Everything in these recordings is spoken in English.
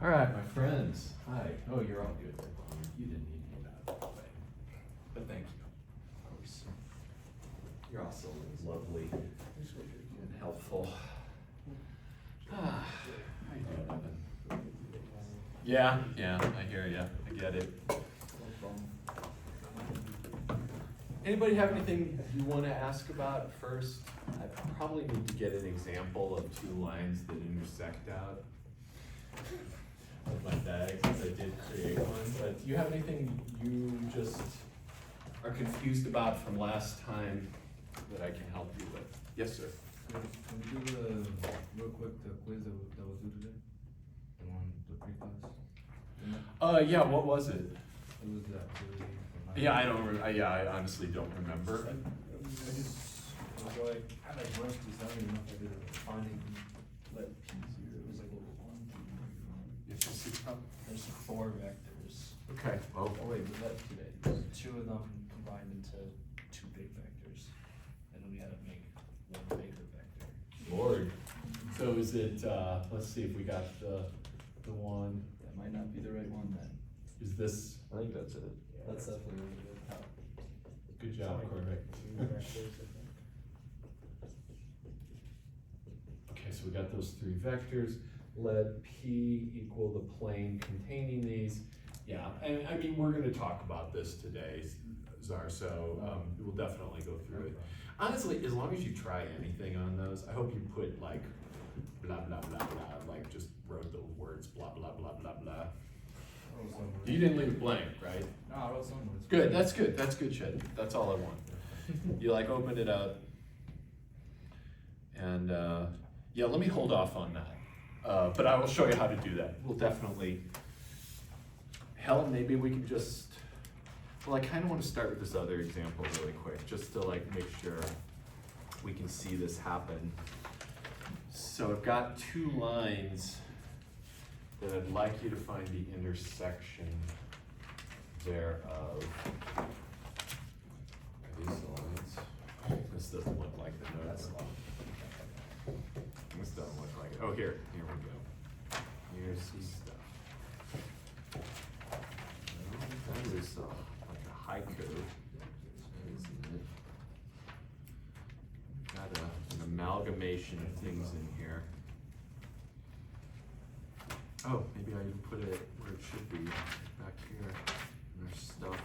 All right, my friends. Hi. Oh, you're all good. You didn't need to get out of the way. But thank you. Of course. You're also lovely and helpful. How you doing, Evan? Yeah, I hear ya. I get it. Anybody have anything you want to ask about first? I probably need to get an example of two lines that intersect out of my bag, since I did create one. But do you have anything you just are confused about from last time that I can help you with? Yes, sir. Can we do real quick the quiz that was due today? The one, the pre-class? Yeah, what was it? It was the activity. Yeah, I don't, I honestly don't remember. I just was like, I like rushed this, I don't even know if I did it. Finding let P0, it was like a 1, 2, 3, 4. It's just, There's 4 vectors. okay, well, Oh wait, was that today? 2 of them combined into 2 big vectors. And then we had to make 1 bigger vector. Lord. So is it, let's see if we got the one, That might not be the right one then. is this, I think that's it. That's definitely really good. good job, Corbett. Okay, so we got those 3 vectors. Let P equal the plane containing these. Yeah, and I mean, we're gonna talk about this today, Czar, so we'll definitely go through it. Honestly, as long as you try anything on those, I hope you put like blah, blah, blah, blah, like just wrote the words blah, blah, blah, blah, blah. You didn't leave it blank, right? No, I wrote some words. Good, that's good shit. That's all I want. You like opened it up. And yeah, let me hold off on that. But I will show you how to do that. We'll definitely, hell, maybe we can just, well, I kind of want to start with this other example really quick, just to like make sure we can see this happen. So I've got 2 lines that I'd like you to find the intersection thereof. Are these the lines? This doesn't look like the notebook. This doesn't look like it. Oh, here we go. Here's some stuff. That is like a haiku, isn't it? Got an amalgamation of things in here. Oh, maybe I can put it where it should be, back here, in our stuff.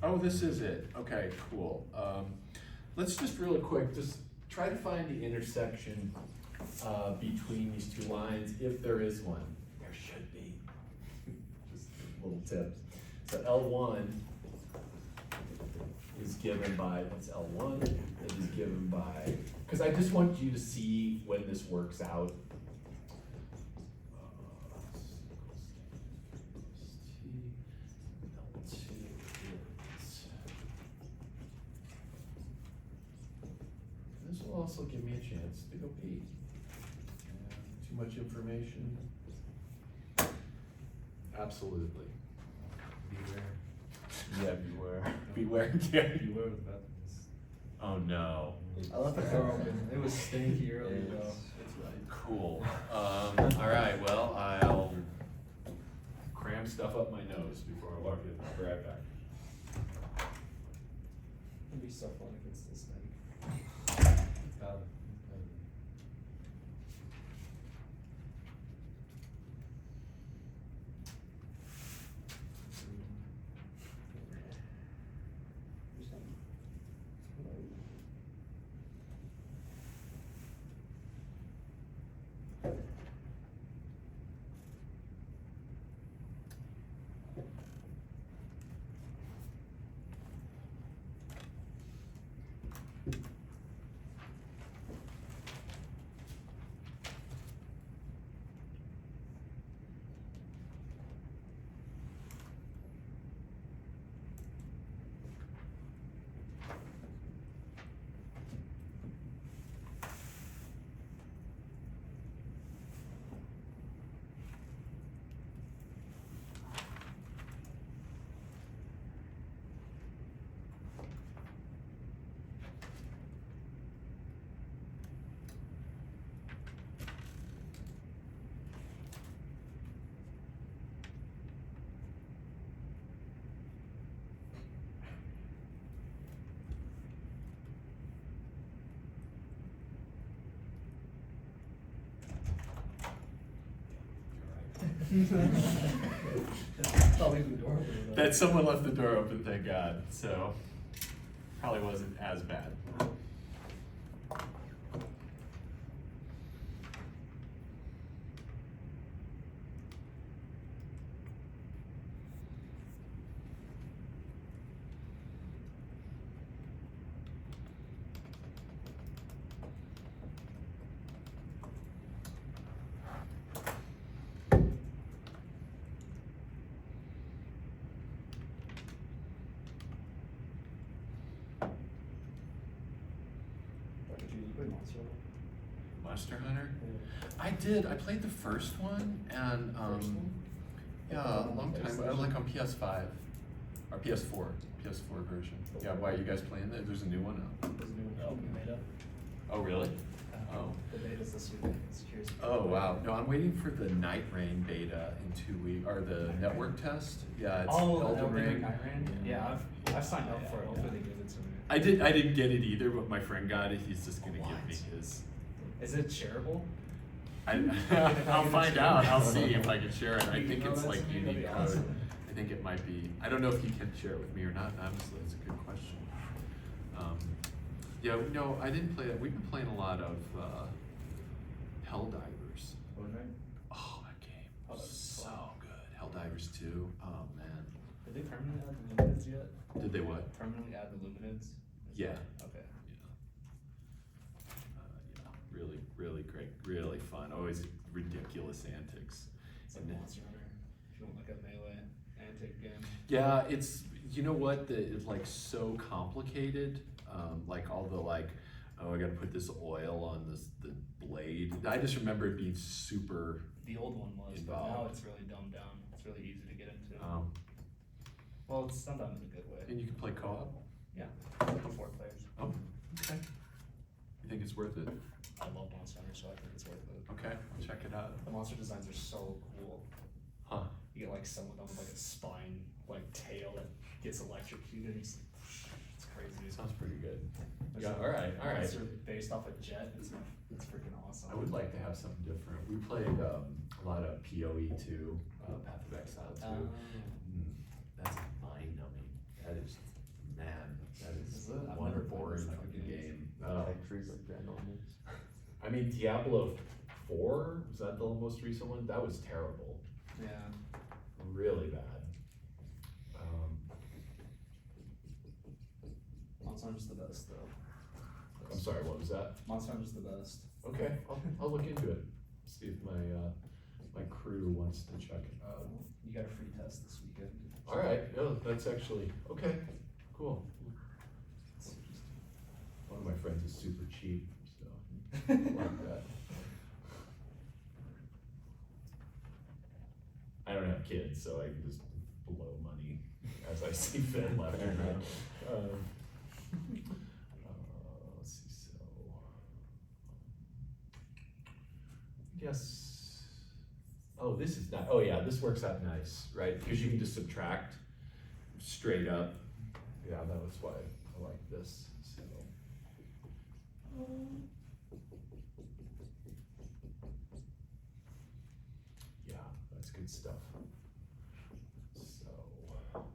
Oh, this is it. Okay, cool. Let's just really quick, just try to find the intersection between these 2 lines, if there is one. There should be. Just little tips. So L1 is given by, that's L1, it is given by, because I just want you to see when this works out. This will also give me a chance to go pee. Too much information? Absolutely. Beware. Yeah, beware. Beware, yeah. Beware of the bathrooms. Oh no. I left the door open. It was stinky earlier though. It's right. Cool. All right, well, I'll cram stuff up my nose before I walk in. I'll be right back. It'd be so fun if it's this thing. Got it. I'll leave the door open. though. That someone left the door open, thank God, so probably wasn't as bad. Did you play Monster Hunter? Monster Hunter? I did. I played the first one, and First one? yeah, a long time ago, like on PS5 or PS4 version. Yeah, why are you guys playing that? There's a new one out. There's a new beta. Oh, really? Oh. The beta's this week. It's curious. Oh, wow. No, I'm waiting for the Night Rain beta in 2 weeks, or the network test. Yeah, it's Oh, Elden Ring. Night Rain? Yeah, I've signed up for it. Hopefully they give it to me. I didn't get it either, but my friend got it. He's just gonna give me his. Is it shareable? I'll find out. I'll see if I can share it. I You think know it's that like to me? That'd unique be code. awesome. I think it might be. I don't know if you can share it with me or not. Honestly, it's a good question. Yeah, no, I didn't play that. We've been playing a lot of Helldivers. Oh, that game. Oh, that's So fun. good. Helldivers 2. Oh man. Did they permanently add the luminids yet? Did they what? Permanently add the luminids? Yeah. Okay. Yeah, really, really great, really fun. Always ridiculous antics. It's like Monster Hunter. If you want like a melee antic game. Yeah, it's, you know what, it's like so complicated. Like all the like, oh, I gotta put this oil on the blade. I just remember it being super. The old one was, but Involved. now it's really dumbed down. It's really easy to get into. Well, it's not done in a good way. And you can play co-op. Yeah, up to 4 players. Oh, okay. You think it's worth it? I love Monster Hunter, so I think it's worth it. Okay, I'll check it out. The monster designs are so cool. Huh. You get like some of them with like a spine, like tail that gets electrocuted. It's crazy. It sounds pretty good. There's Yeah, a all right. monster based off a jet. It's freaking awesome. I would like to have something different. We played a lot of PoE 2, Path of Exile 2. That's mind numbing. That is, man, that is Is it? I've one never played boring those type of fucking games. game. Trees like grand normals. I mean, Diablo 4, was that the most recent one? That was terrible. Yeah. Really bad. Monster Hunter's the best though. I'm sorry, what was that? Monster Hunter's the best. Okay, I'll look into it. See if my crew wants to check it out. You got a free test this weekend. All right, no, that's actually, okay, cool. One of my friends is super cheap, so I like that. I don't have kids, so I can just blow money as I see fit left and right. Let's see, so. Yes. Oh, this is not, oh yeah, this works out nice, right? Because you can just subtract straight up. Yeah, that was why I like this, so. Yeah, that's good stuff. So.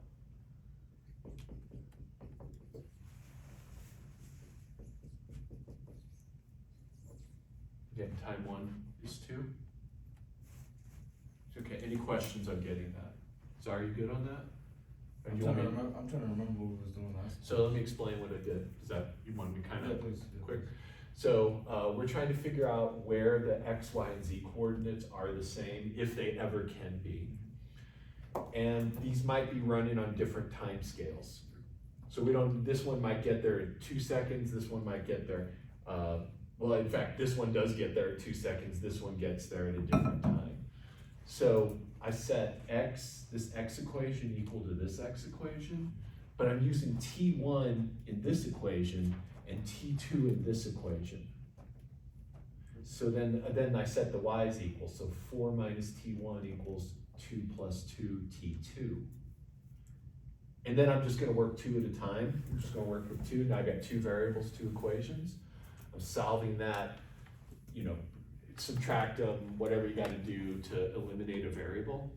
Again, time 1 is 2. Okay, any questions on getting that? So are you good on that? Or I'm you trying want to me- remember. I'm trying to remember what we was doing last. So let me explain what I did. Is that, you want me kind Yeah, of please. quick? So we're trying to figure out where the X, Y, and Z coordinates are the same, if they ever can be. And these might be running on different time scales. So we don't, this one might get there in 2 seconds, this one might get there, well, in fact, this one does get there in 2 seconds, this one gets there at a different time. So I set X, this X equation equal to this X equation, but I'm using T1 in this equation and T2 in this equation. So then I set the Y's equal, so 4 minus T1 equals 2 plus 2 T2. And then I'm just gonna work 2 at a time. I'm just gonna work with 2. Now I got 2 variables, 2 equations. I'm solving that, you know, subtract whatever you gotta do to eliminate a variable.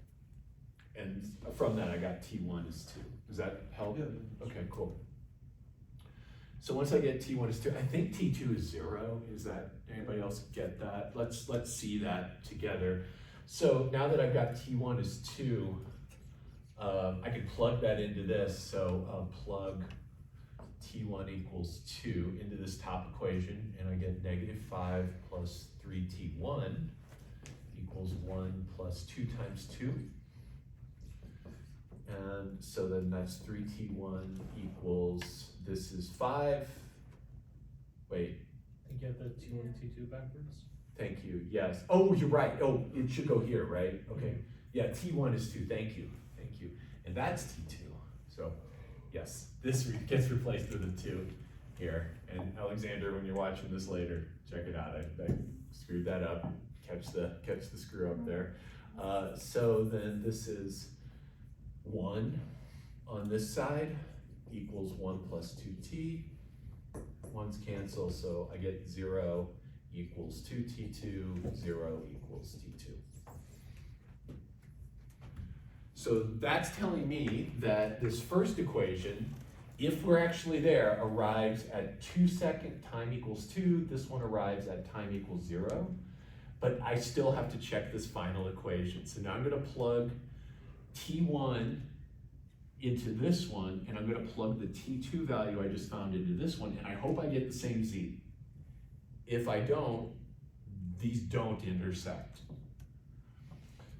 And from that, I got T1 is 2. Does that help? Yeah. Okay, cool. So once I get T1 is 2, I think T2 is 0. Is that, anybody else get that? Let's see that together. So now that I've got T1 is 2, I can plug that into this. So plug T1 equals 2 into this top equation, and I get -5 plus 3T1 equals 1 plus 2 times 2. And so then that's 3T1 equals, this is 5. Wait, I think you have the T1 and T2 backwards. thank you, yes. Oh, you're right. Oh, it should go here, right? Okay. Yeah, T1 is 2, thank you, thank you. And that's T2, so yes, this gets replaced with a 2 here. And Alexander, when you're watching this later, check it out. I screwed that up, catch the screw up there. So then this is 1 on this side equals 1 plus 2t. 1's cancel, so I get 0 equals 2t2, 0 equals t2. So that's telling me that this first equation, if we're actually there, arrives at 2-second time equals 2. This one arrives at time equals 0. But I still have to check this final equation. So now I'm gonna plug T1 into this one, and I'm gonna plug the T2 value I just found into this one, and I hope I get the same Z. If I don't, these don't intersect.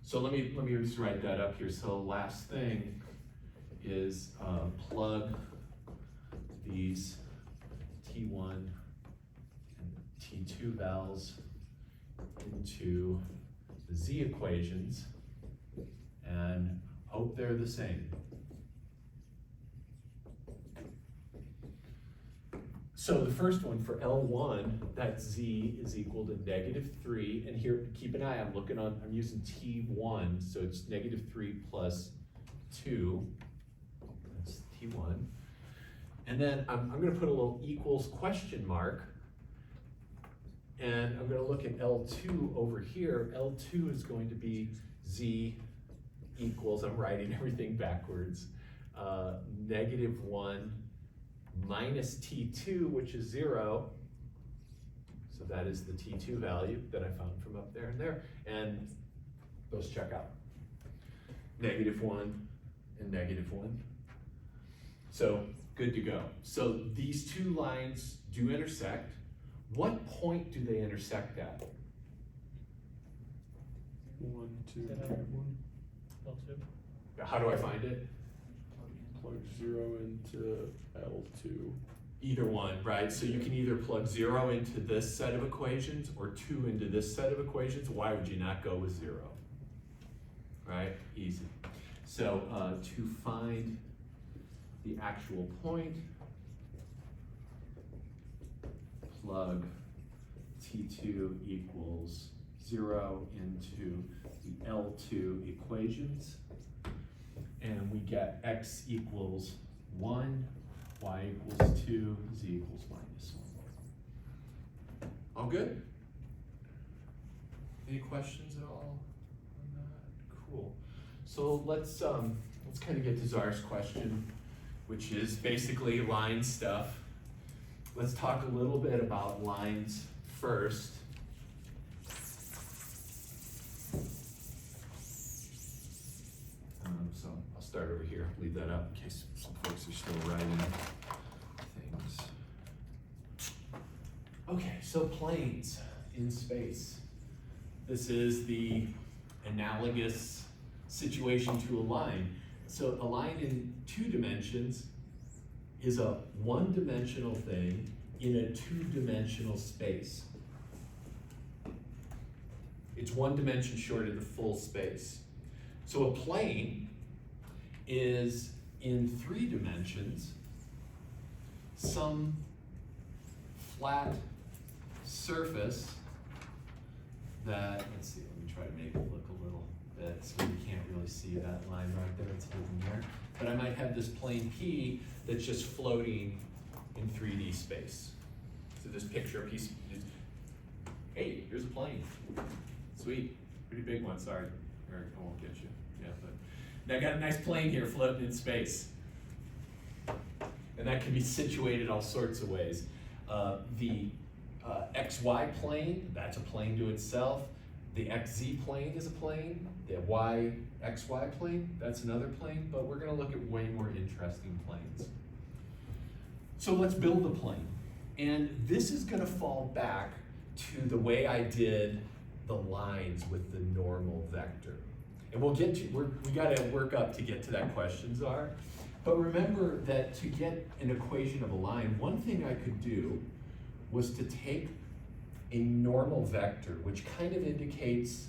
So let me just write that up here. So last thing is plug these T1 and T2 vals into the Z equations and hope they're the same. So the first one for L1, that Z is equal to -3, and here, keep an eye, I'm using T1, so it's -3 plus 2, that's T1. And then I'm gonna put a little equals question mark, and I'm gonna look at L2 over here. L2 is going to be Z equals, I'm writing everything backwards, -1 minus T2, which is 0. So that is the T2 value that I found from up there and there. And those check out. -1 and -1. So good to go. So these two lines do intersect. What point do they intersect at? 1, 2, Then 1. L2. How do I find it? Plug 0 into L2. Either one, right? So you can either plug 0 into this set of equations or 2 into this set of equations. Why would you not go with 0? Right? Easy. So to find the actual point, plug T2 equals 0 into the L2 equations. And we get x equals 1, y equals 2, z equals -1. All good? Any questions at all on that? Cool. So let's kind of get to Czar's question, which is basically line stuff. Let's talk a little bit about lines first. So I'll start over here, leave that up in case some folks are still writing things. Okay, so planes in space. This is the analogous situation to a line. So a line in 2 dimensions is a 1-dimensional thing in a 2-dimensional space. It's 1 dimension short of the full space. So a plane is in 3 dimensions, some flat surface that, let's see, let me try to make it look a little bit so you can't really see that line right there, it's hidden there. But I might have this plane P that's just floating in 3D space. So just picture a piece, hey, here's a plane. Sweet, pretty big one, sorry, Eric, I won't get you. Yeah, but I got a nice plane here floating in space. And that can be situated all sorts of ways. The XY plane, that's a plane to itself. The XZ plane is a plane. The YXY plane, that's another plane, but we're gonna look at way more interesting planes. So let's build a plane. And this is gonna fall back to the way I did the lines with the normal vector. And we'll get to, we gotta work up to get to that question, Czar. But remember that to get an equation of a line, one thing I could do was to take a normal vector, which kind of indicates,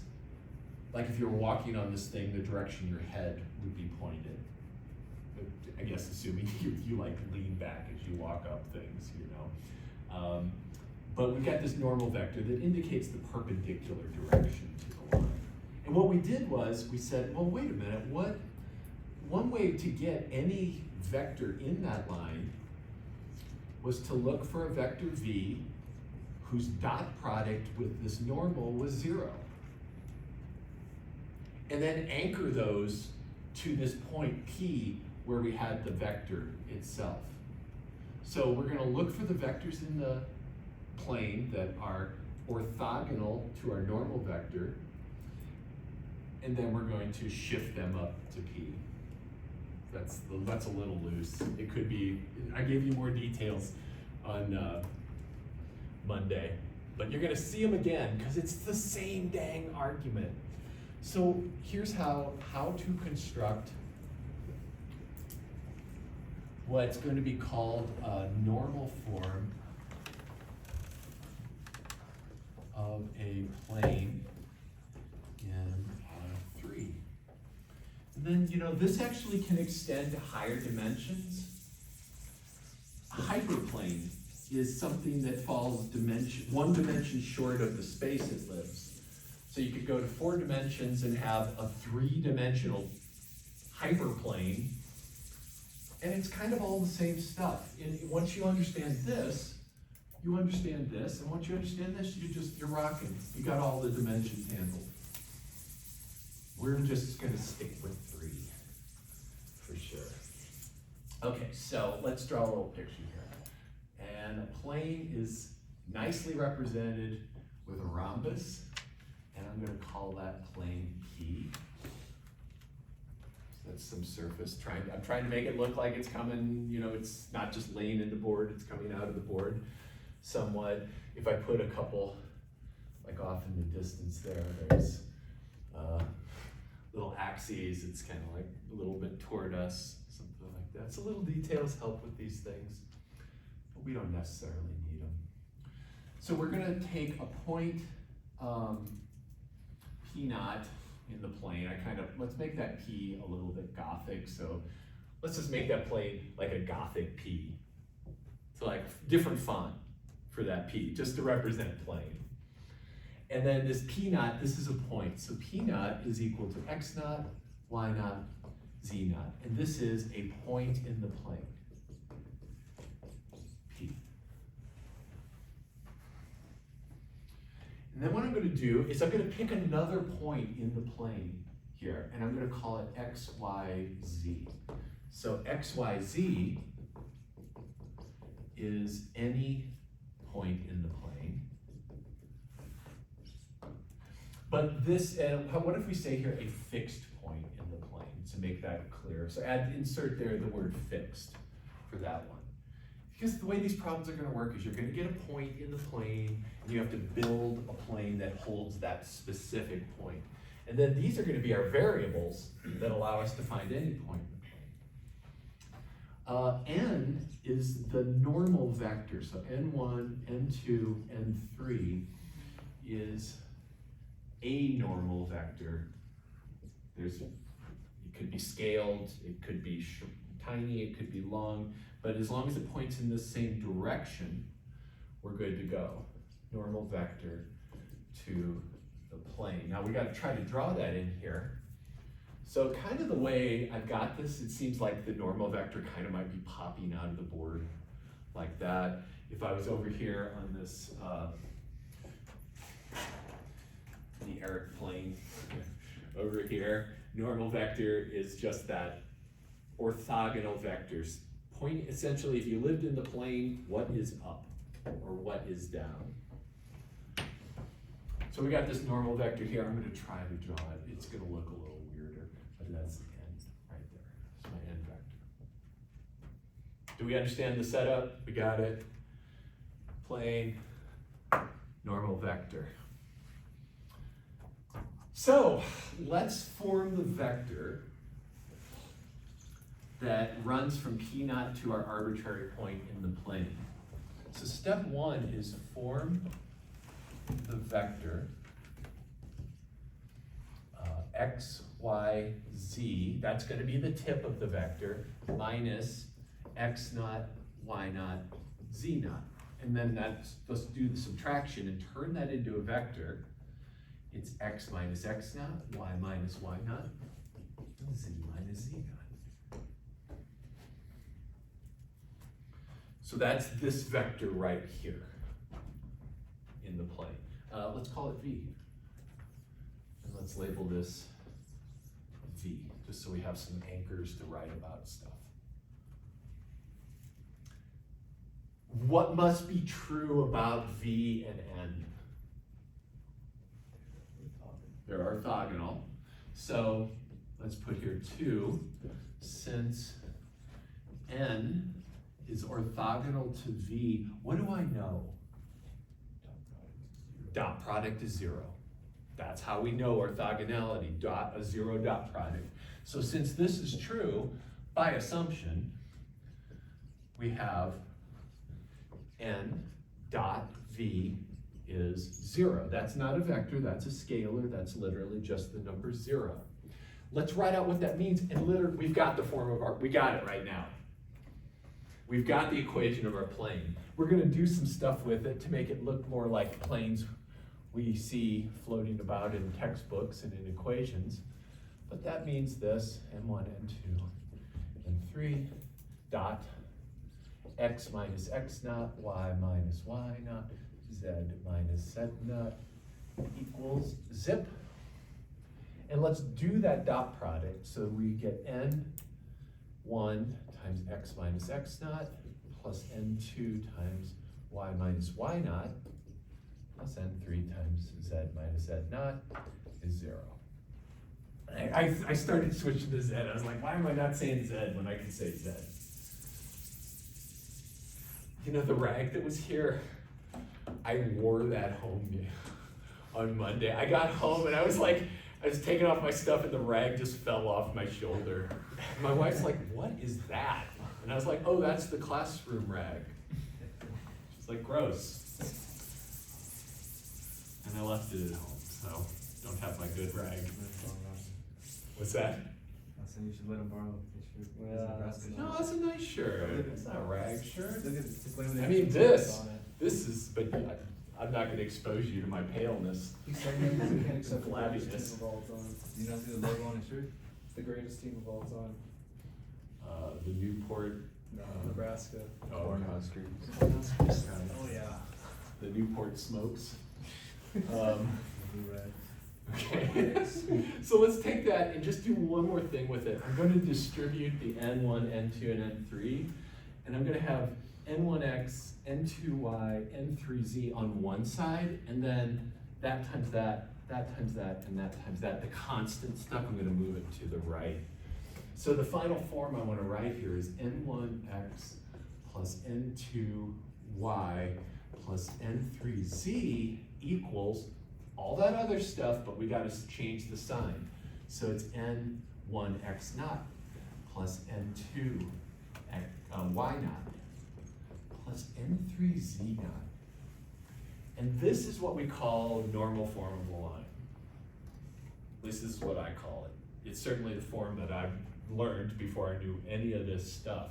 like if you're walking on this thing, the direction your head would be pointed. I guess assuming you like lean back as you walk up things, you know. But we've got this normal vector that indicates the perpendicular direction to the line. And what we did was we said, well, wait a minute, one way to get any vector in that line was to look for a vector v whose dot product with this normal was 0. And then anchor those to this point P where we had the vector itself. So we're gonna look for the vectors in the plane that are orthogonal to our normal vector, and then we're going to shift them up to P. That's a little loose. It could be, I gave you more details on Monday, but you're gonna see them again because it's the same dang argument. So here's how to construct what's going to be called a normal form of a plane in 3. And then, you know, this actually can extend to higher dimensions. A hyperplane is something that falls one dimension short of the space it lives. So you could go to 4 dimensions and have a 3-dimensional hyperplane, and it's kind of all the same stuff. And once you understand this, you understand this, and once you understand this, you're rocking. You got all the dimensions handled. We're just gonna stick with 3, for sure. Okay, so let's draw a little picture here. And a plane is nicely represented with a rhombus, and I'm gonna call that plane P. So that's some surface. I'm trying to make it look like it's coming, you know, it's not just laying in the board, it's coming out of the board somewhat. If I put a couple, like off in the distance there's little axes, it's kind of like a little bit toward us, something like that. So little details help with these things, but we don't necessarily need them. So we're gonna take a point P naught in the plane. Let's make that P a little bit Gothic, so let's just make that plane like a Gothic P. So like different font for that P, just to represent plane. And then this P naught, this is a point. So P naught is equal to X naught, Y naught, Z naught. And this is a point in the plane, P. And then what I'm gonna do is I'm gonna pick another point in the plane here, and I'm gonna call it X, Y, Z. So X, Y, Z is any point in the plane. But this, what if we say here a fixed point in the plane to make that clear? So insert there the word fixed for that one. Because the way these problems are gonna work is you're gonna get a point in the plane, and you have to build a plane that holds that specific point. And then these are gonna be our variables that allow us to find any point in the plane. N is the normal vector, so N1, N2, N3 is a normal vector. It could be scaled, it could be tiny, it could be long, but as long as it points in the same direction, we're good to go. Normal vector to the plane. Now we gotta try to draw that in here. So kind of the way I've got this, it seems like the normal vector kind of might be popping out of the board like that. If I was over here on this the Eric plane over here. Normal vector is just that orthogonal vectors. Point, essentially, if you lived in the plane, what is up or what is down? So we got this normal vector here. I'm gonna try to draw it. It's gonna look a little weirder, but that's the end right there. That's my end vector. Do we understand the setup? We got it. Plane, normal vector. So let's form the vector that runs from P naught to our arbitrary point in the plane. So step one is form the vector x, y, z. That's going to be the tip of the vector minus x naught, y naught, z naught. And then let's do the subtraction and turn that into a vector. It's x minus x naught, y minus y naught, z minus z naught. So that's this vector right here in the plane. Let's call it v. And let's label this v, just so we have some anchors to write about stuff. What must be true about v and n? They're orthogonal. So let's put here 2. Since n is orthogonal to v, what do I know? Dot product is 0. That's how we know orthogonality, a 0 dot product. So since this is true, by assumption, we have n dot v is 0. That's not a vector, that's a scalar, that's literally just the number 0. Let's write out what that means, and literally, we've got the form of we got it right now. We've got the equation of our plane. We're gonna do some stuff with it to make it look more like planes we see floating about in textbooks and in equations. But that means this, n1, n2, n3, dot x minus x naught, y minus y naught, z minus z naught equals zip. And let's do that dot product. So we get n1 times x minus x naught plus n2 times y minus y naught plus n3 times z minus z naught is 0. I started switching to z. I was like, why am I not saying z when I can say z? You know, the rag that was here, I wore that home on Monday. I got home and I was taking off my stuff and the rag just fell off my shoulder. My wife's like, what is that? And I was like, oh, that's the classroom rag. She's like, gross. And I left it at home, so don't have my good rag. What's that? I said you should let him borrow his shirt. Yeah, No, that's a nice shirt. It's not a rag shirt. Look at it's like I mean, this is, but I'm not gonna expose you to my paleness. He said he can't accept the Flabbiness. greatest team of all time. Do you not see the logo on his shirt? It's the greatest team of all time. The Newport. Nebraska. Oh, Oh, yeah. the Newport Smokes. Blue red. Okay, so let's take that and just do one more thing with it. I'm going to distribute the n1, n2, and n3, and I'm going to have n1x, n2y, n3z on one side, and then that times that times that, and that times that. The constant stuff, I'm going to move it to the right. So the final form I want to write here is n1x plus n2y plus n3z equals all that other stuff, but we got to change the sign. So it's n1x naught plus n2 y naught plus n3z naught. And this is what we call normal form of a line. This is what I call it. It's certainly the form that I've learned before I knew any of this stuff.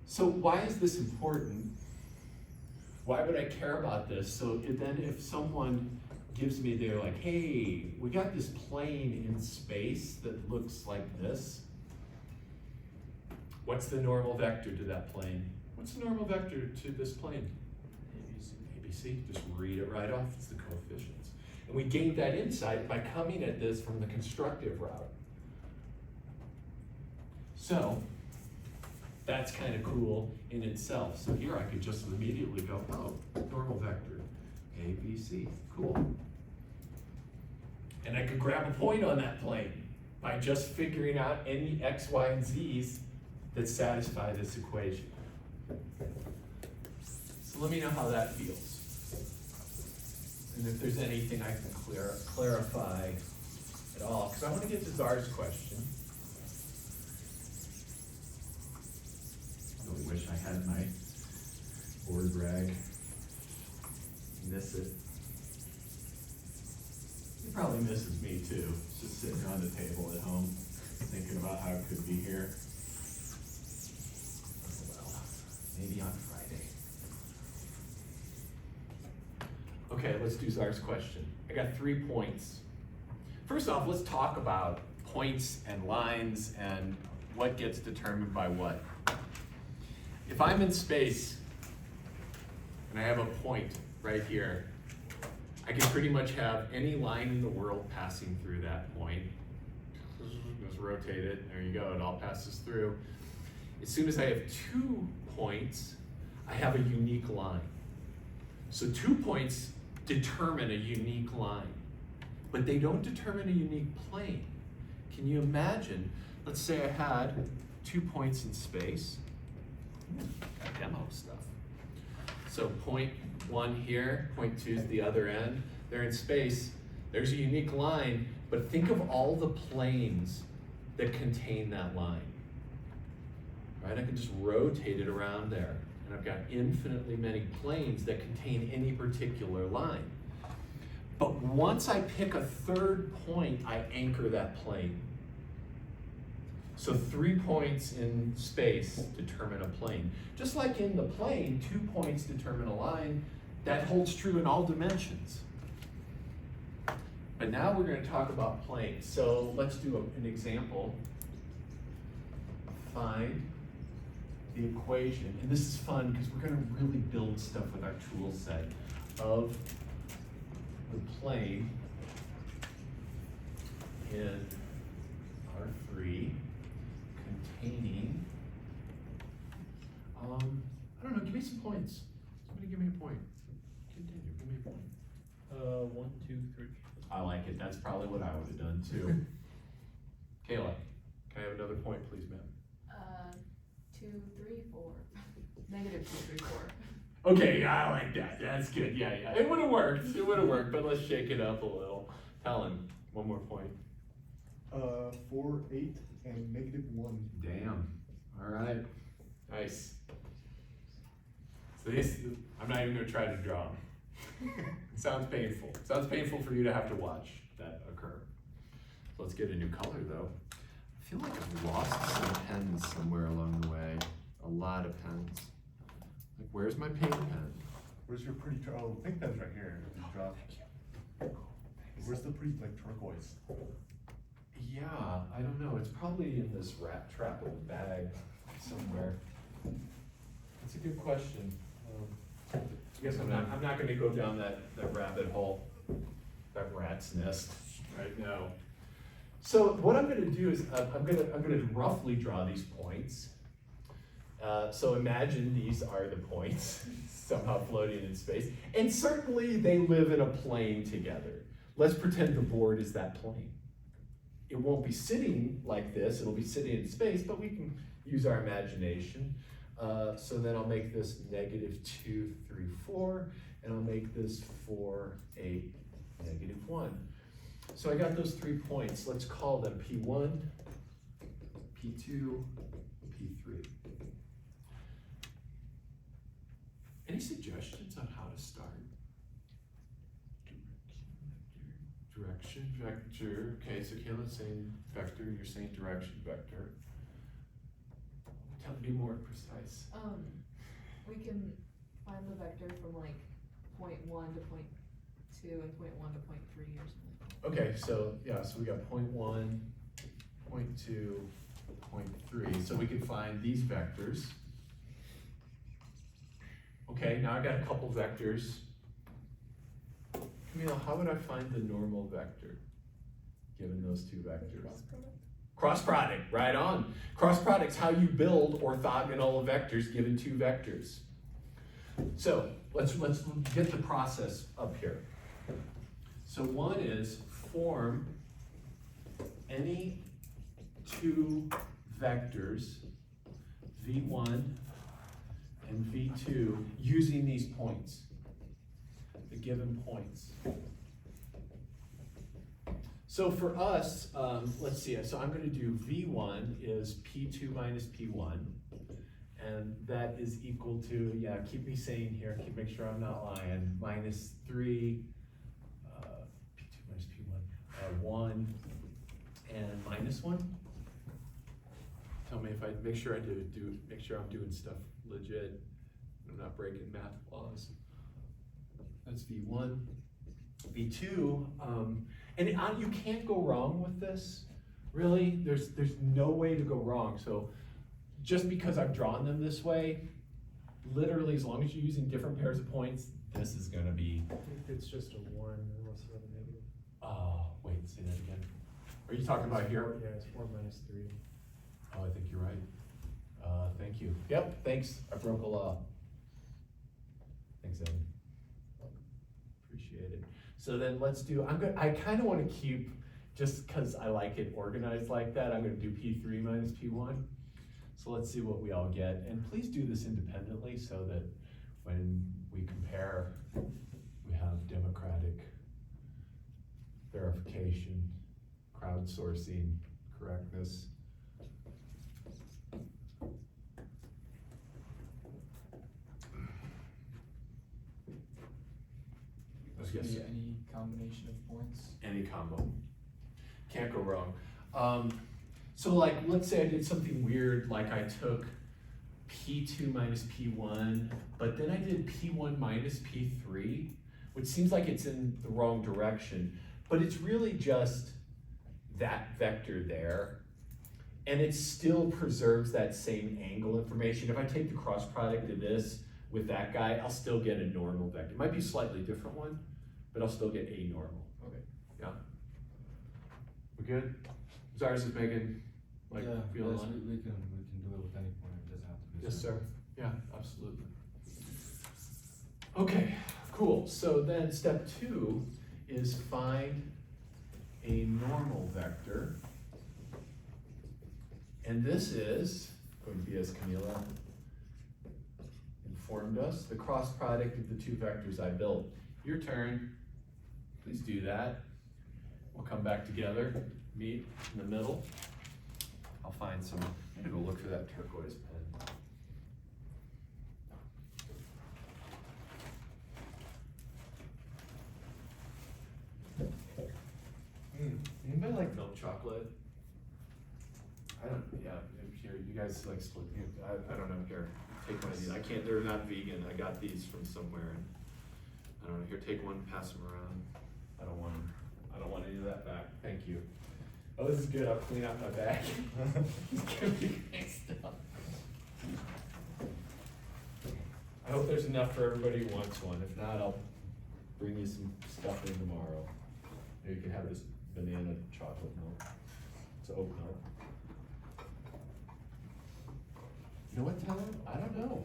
So why is this important? Why would I care about this? So then if someone gives me, they're like, hey, we got this plane in space that looks like this. What's the normal vector to that plane? What's the normal vector to this plane? ABC. Just read it right off, it's the coefficients. And we gained that insight by coming at this from the constructive route. So, that's kind of cool in itself. So here I could just immediately go, oh, normal vector, A, B, C, cool. And I could grab a point on that plane by just figuring out any x, y, and z's that satisfy this equation. So let me know how that feels. And if there's anything I can clarify at all, because I want to get to Czar's question. I really wish I had my board rag. Miss it. He probably misses me too, just sitting on the table at home, thinking about how it could be here. Oh, well, maybe on Friday. Okay, let's do Czar's question. I got 3 points. First off, let's talk about points and lines and what gets determined by what. If I'm in space and I have a point right here, I can pretty much have any line in the world passing through that point. Just rotate it, there you go, it all passes through. As soon as I have 2 points, I have a unique line. So 2 points determine a unique line, but they don't determine a unique plane. Can you imagine, let's say I had 2 points in space. Got demo stuff. So point 1 here, point 2 is the other end. They're in space. There's a unique line, but think of all the planes that contain that line. Right? I can just rotate it around there, and I've got infinitely many planes that contain any particular line. But once I pick a 3rd point, I anchor that plane. So 3 points in space determine a plane. Just like in the plane, 2 points determine a line. That holds true in all dimensions. But now we're going to talk about planes. So let's do an example. Find the equation. And this is fun because we're going to really build stuff with our tool set of the plane in R3 containing, I don't know, give me some points. Somebody give me a point. Continue, give me a point. 1, 2, 3. I like it, that's probably what I would have done too. Kayla, can I have another point, please, ma'am? 2, 3, 4. Negative 2, 3, 4. Okay, yeah, I like that, that's good, yeah. It would have worked, but let's shake it up a little. Helen, one more point. 4, 8, and negative 1. Damn, all right, nice. So this, I'm not even gonna try to draw them. It sounds painful. It sounds painful for you to have to watch that occur. So let's get a new color though. I feel like I've lost some pens somewhere along the way. A lot of pens. Like, where's my paint pen? Where's your pretty, oh, pink pen's right here. Drop. Where's the pretty, like, turquoise? Yeah, I don't know. It's probably in this rat trap of a bag somewhere. That's a good question. I guess I'm not gonna go down that rabbit hole, that rat's nest right now. So what I'm gonna do is I'm gonna roughly draw these points. So imagine these are the points somehow floating in space, and certainly they live in a plane together. Let's pretend the board is that plane. It won't be sitting like this, it'll be sitting in space, but we can use our imagination. So then I'll make this negative 2, 3, 4, and I'll make this 4, 8, negative 1. So I got those 3 points. Let's call them P1, P2, P3. Any suggestions on how to start? Direction, vector. Okay, so Kayla's saying vector, you're saying direction, vector. Tell me, be more precise. We can find the vector from like point 1 to point 2 and point 1 to point 3 or something. Okay, so yeah, so we got point 1, point 2, point 3. So we can find these vectors. Okay, now I got a couple vectors. Camille, how would I find the normal vector, given those two vectors? Cross product, right on. Cross product's how you build orthogonal vectors given two vectors. So let's get the process up here. So one is form any two vectors, v1 and v2, using these points, the given points. So for us, let's see, so I'm gonna do v1 is p2 minus p1, and that is equal to, yeah, keep me sane here, make sure I'm not lying, minus 3, p2 minus p1, 1, and minus 1. Tell me if I, make sure I'm doing stuff legit, I'm not breaking math laws. That's v1. v2, and you can't go wrong with this, really, there's no way to go wrong, so just because I've drawn them this way, literally as long as you're using different pairs of points, this is gonna be, I think it's just a one unless you have a negative. wait, say that again. Are you talking about here? Yeah, it's 4 minus 3. Oh, I think you're right. Thank you. Yep, thanks, I broke a law. Thanks, Evan. Appreciate it. So then let's do, I kinda wanna keep, just cause I like it organized like that, I'm gonna do P3 minus P1. So let's see what we all get, and please do this independently so that when we compare, we have democratic verification, crowdsourcing, correctness. This could be any combination of points. Any combo. Can't go wrong. So like, let's say I did something weird, like I took P2 minus P1, but then I did P1 minus P3, which seems like it's in the wrong direction, but it's really just that vector there, and it still preserves that same angle information. If I take the cross product of this with that guy, I'll still get a normal vector. It might be a slightly different one, but I'll still get a normal. Okay. Yeah? We good? Zars is making, like, Yeah, feel yes, on? we can do it with any point, it doesn't have to be. Yes, certain. sir. Yeah, absolutely. Okay, cool. So then step 2 is find a normal vector. And this is going to be, as Camila informed us, the cross product of the two vectors I built. Your turn. Please do that. We'll come back together, meet in the middle. I'll find some, I'm gonna go look for that turquoise pen. Anybody like milk chocolate? I don't, yeah, here, you guys like split, I don't know, here, take one of these. I can't, they're not vegan, I got these from somewhere. And I don't know, here, take one, pass them around. I don't want any of that back, thank you. Oh, this is good, I'll clean out my bag. It's gonna be great stuff. I hope there's enough for everybody who wants one. If not, I'll bring you some stuff in tomorrow. Maybe you can have this banana chocolate milk. It's oat milk. You know what, Tyler? I don't know.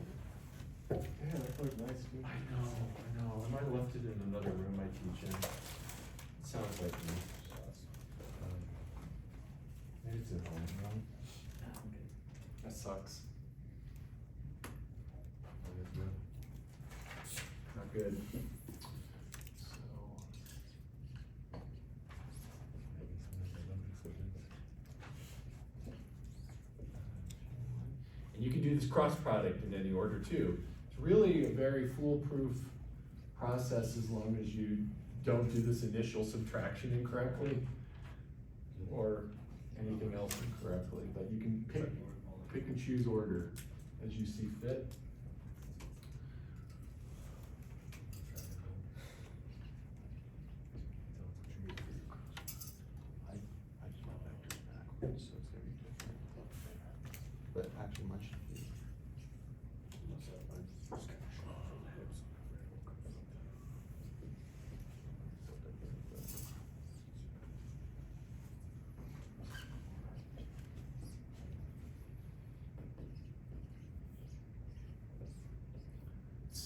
Yeah, that was nice too. I know. I might have left it in another room I teach in. It sounds like me. Maybe it's at home, you know? That sucks. Not good. So. And you can do this cross product in any order too. It's really a very foolproof process as long as you don't do this initial subtraction incorrectly or anything else incorrectly, but you can pick and choose order as you see fit. I do my vectors backwards, so it's gonna be different. But actually, much. So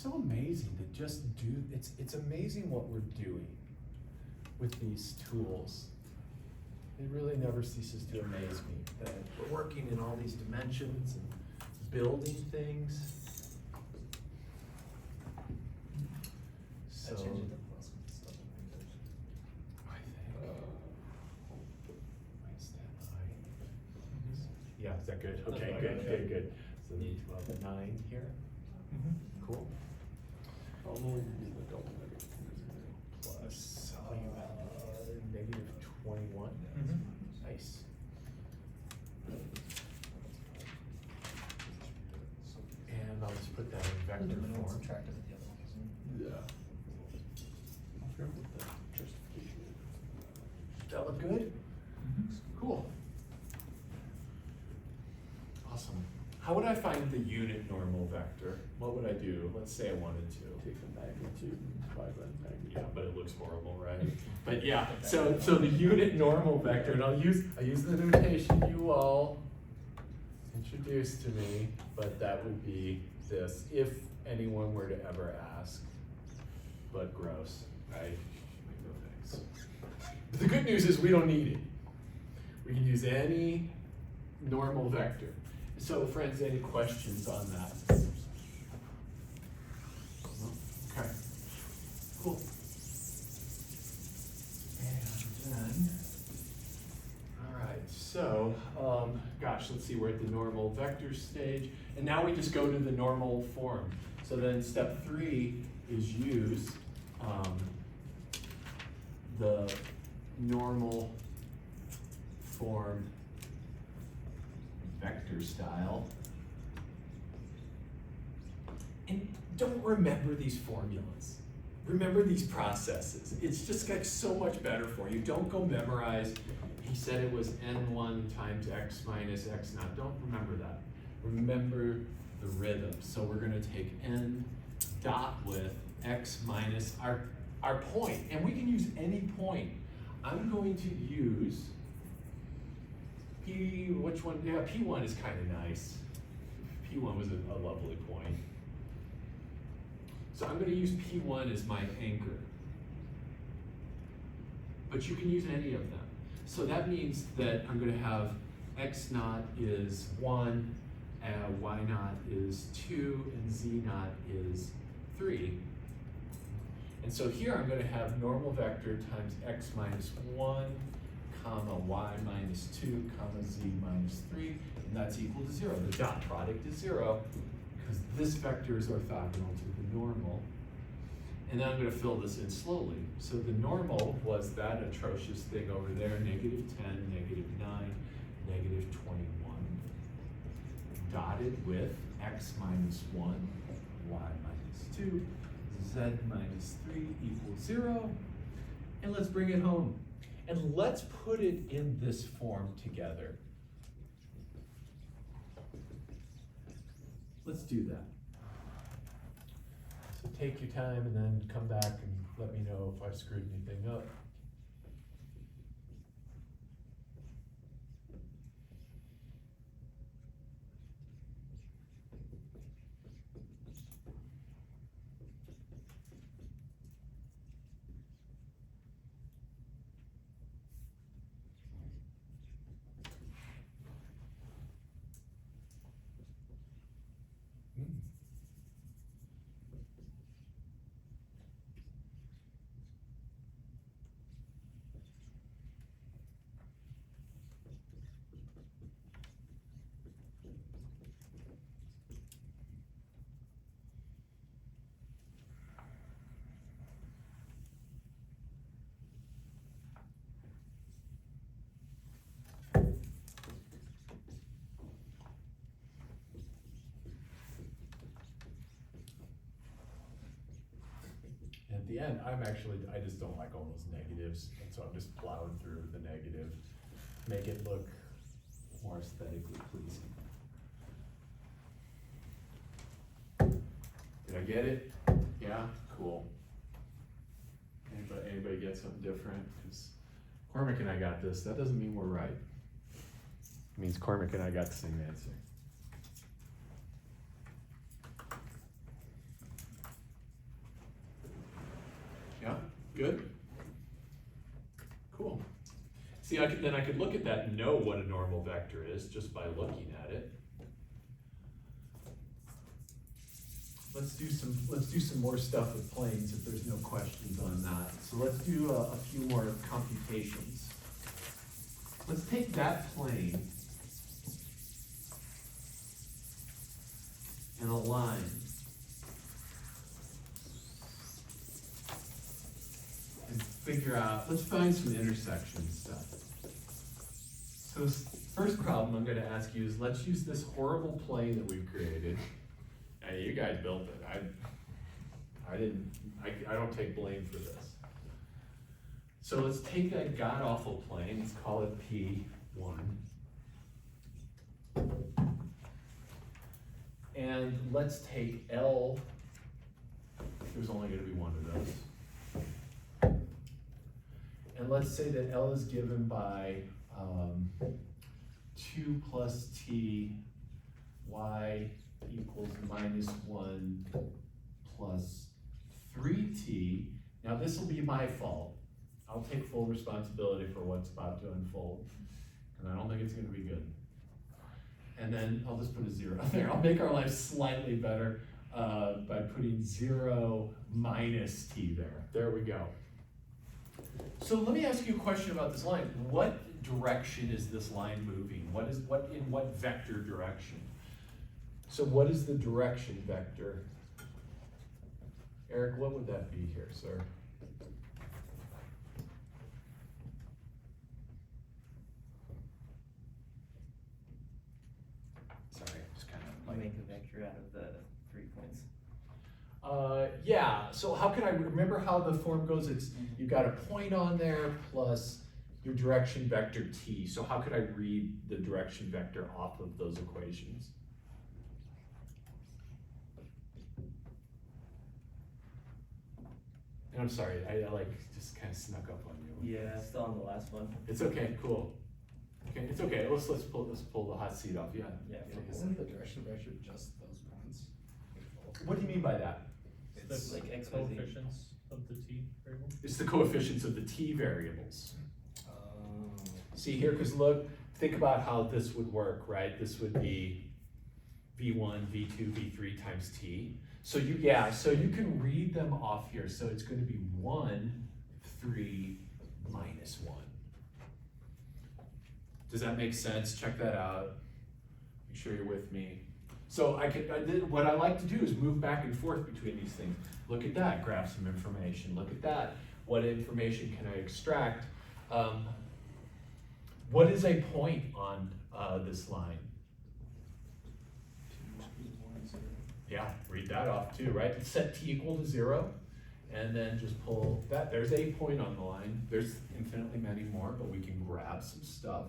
so amazing to just do, it's amazing what we're doing with these tools. It really never ceases to amaze me that we're working in all these dimensions and building things. I So, changed it to plus with the stuff in vectors. I think, why is that nine? Yeah, is that good? Okay, That's good, fine. good, good. So the 9 here, cool. I'll only use the double negative. Plus, negative 21. Nice. And I'll just put that in vector And then form. subtract it with the other one, isn't it? Yeah. I forgot what that justification is. That look good? Cool. Awesome. How would I find the unit normal vector? What would I do? Let's say I wanted to. Take the magnitude and divide by the magnitude. Yeah, but it looks horrible, right? But yeah, so the unit normal vector, and I use the notation you all introduced to me, but that would be this, if anyone were to ever ask. But gross, right? No thanks. But the good news is we don't need it. We can use any normal vector. So friends, any questions on that? Okay, cool. And then, all right, so, gosh, let's see, we're at the normal vector stage, and now we just go to the normal form. So then step 3 is use the normal form vector style. And don't remember these formulas. Remember these processes. It's just like so much better for you. Don't go memorize, he said it was n1 times x minus x naught. Don't remember that. Remember the rhythm. So we're gonna take n dot with x minus our point. And we can use any point. I'm going to use P, which one? Yeah, P1 is kind of nice. P1 was a lovely point. So I'm going to use P1 as my anchor. But you can use any of them. So that means that I'm going to have x naught is 1, y naught is 2, and z naught is 3. And so here I'm going to have normal vector times x minus 1, comma y minus 2, comma z minus 3, and that's equal to 0. The dot product is 0, because this vector is orthogonal to the normal. And then I'm going to fill this in slowly. So the normal was that atrocious thing over there, negative 10, negative 9, negative 21, dotted with x minus 1, y minus 2, z minus 3 equals 0, and let's bring it home. And let's put it in this form together. Let's do that. So take your time and then come back and let me know if I've screwed anything up. At the end, I just don't like all those negatives, and so I'm just plowing through the negative, make it look more aesthetically pleasing. Did I get it? Yeah, cool. Anybody get something different? Because Cormac and I got this. That doesn't mean we're right. It means Cormac and I got the same answer. Good? Cool. See, then I could look at that and know what a normal vector is just by looking at it. Let's do some more stuff with planes if there's no questions on that. So let's do a few more computations. Let's take that plane and a line. And figure out, let's find some intersection stuff. So first problem I'm gonna ask you is, let's use this horrible plane that we've created. Hey, you guys built it. I don't take blame for this. So let's take that god-awful plane, let's call it P1. And let's take L, there's only gonna be one of those. And let's say that L is given by 2 plus T, Y equals -1 plus 3T. Now this will be my fault. I'll take full responsibility for what's about to unfold, and I don't think it's gonna be good. And then I'll just put a 0 there. I'll make our life slightly better by putting 0 minus T there. There we go. So let me ask you a question about this line. What direction is this line moving? In what vector direction? So what is the direction vector? Eric, what would that be here, sir? Sorry, just kind of You make a vector out of the 3 points. yeah, so how can I remember how the form goes? It's, you've got a point on there plus your direction vector t. So how could I read the direction vector off of those equations? And I'm sorry, I like just kind of snuck up on you. Yeah, still on the last one. It's okay, cool. Okay, it's okay. Let's pull the hot seat off. Yeah. Yeah. Isn't the direction vector just those points? What do you mean by that? It's like X, Y, Z. Coefficients of the t variable. It's the coefficients of the t variables. Oh. See here, because look, think about how this would work, right? This would be V1, V2, V3 times t. So you can read them off here. So it's going to be 1, 3, minus 1. Does that make sense? Check that out. Make sure you're with me. So what I like to do is move back and forth between these things. Look at that, grab some information. Look at that. What information can I extract? What is a point on this line? Yeah, read that off too, right? Set t equal to 0, and then just pull that. There's a point on the line. There's infinitely many more, but we can grab some stuff.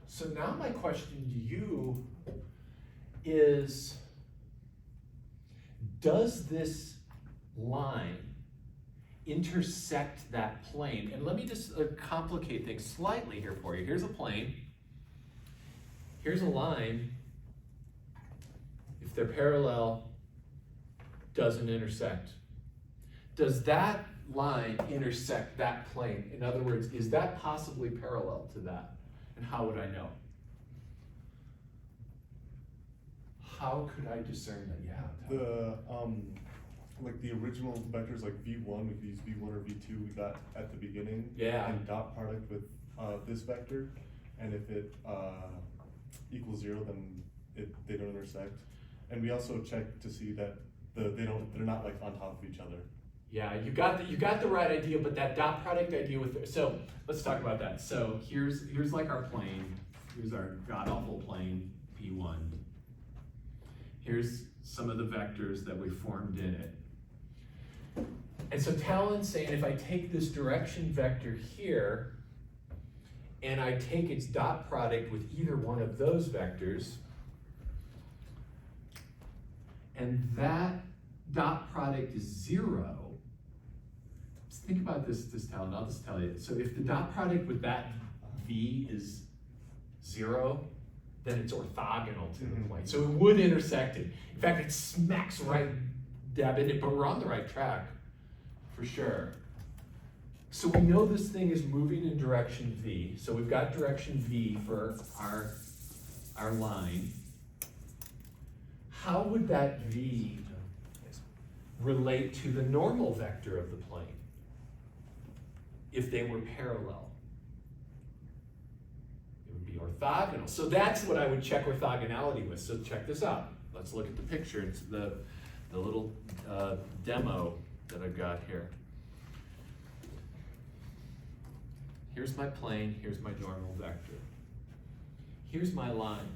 So now my question to you is, does this line intersect that plane? And let me just complicate things slightly here for you. Here's a plane. Here's a line. If they're parallel, doesn't intersect. Does that line intersect that plane? In other words, is that possibly parallel to that? And how would I know? How could I discern that? Yeah. Like the original vectors, like V1, we could use V1 or V2 we got at the beginning. Yeah. And dot product with this vector, and if it equals 0, then they don't intersect. And we also check to see that they're not like on top of each other. Yeah, you got the right idea, but that dot product idea with so let's talk about that. So here's like our plane. Here's our god awful plane P1. Here's some of the vectors that we formed in it. And so Talon's saying if I take this direction vector here and I take its dot product with either one of those vectors, and that dot product is 0, just think about this Talon, I'll just tell you. So if the dot product with that V is 0, then it's orthogonal to the plane. So it would intersect it. In fact, it smacks right dab in it, but we're on the right track, for sure. So we know this thing is moving in direction V, so we've got direction V for our line. How would that V relate to the normal vector of the plane if they were parallel? It would be orthogonal. So that's what I would check orthogonality with. So check this out. Let's look at the picture. It's the little demo that I've got here. Here's my plane, here's my normal vector. Here's my line.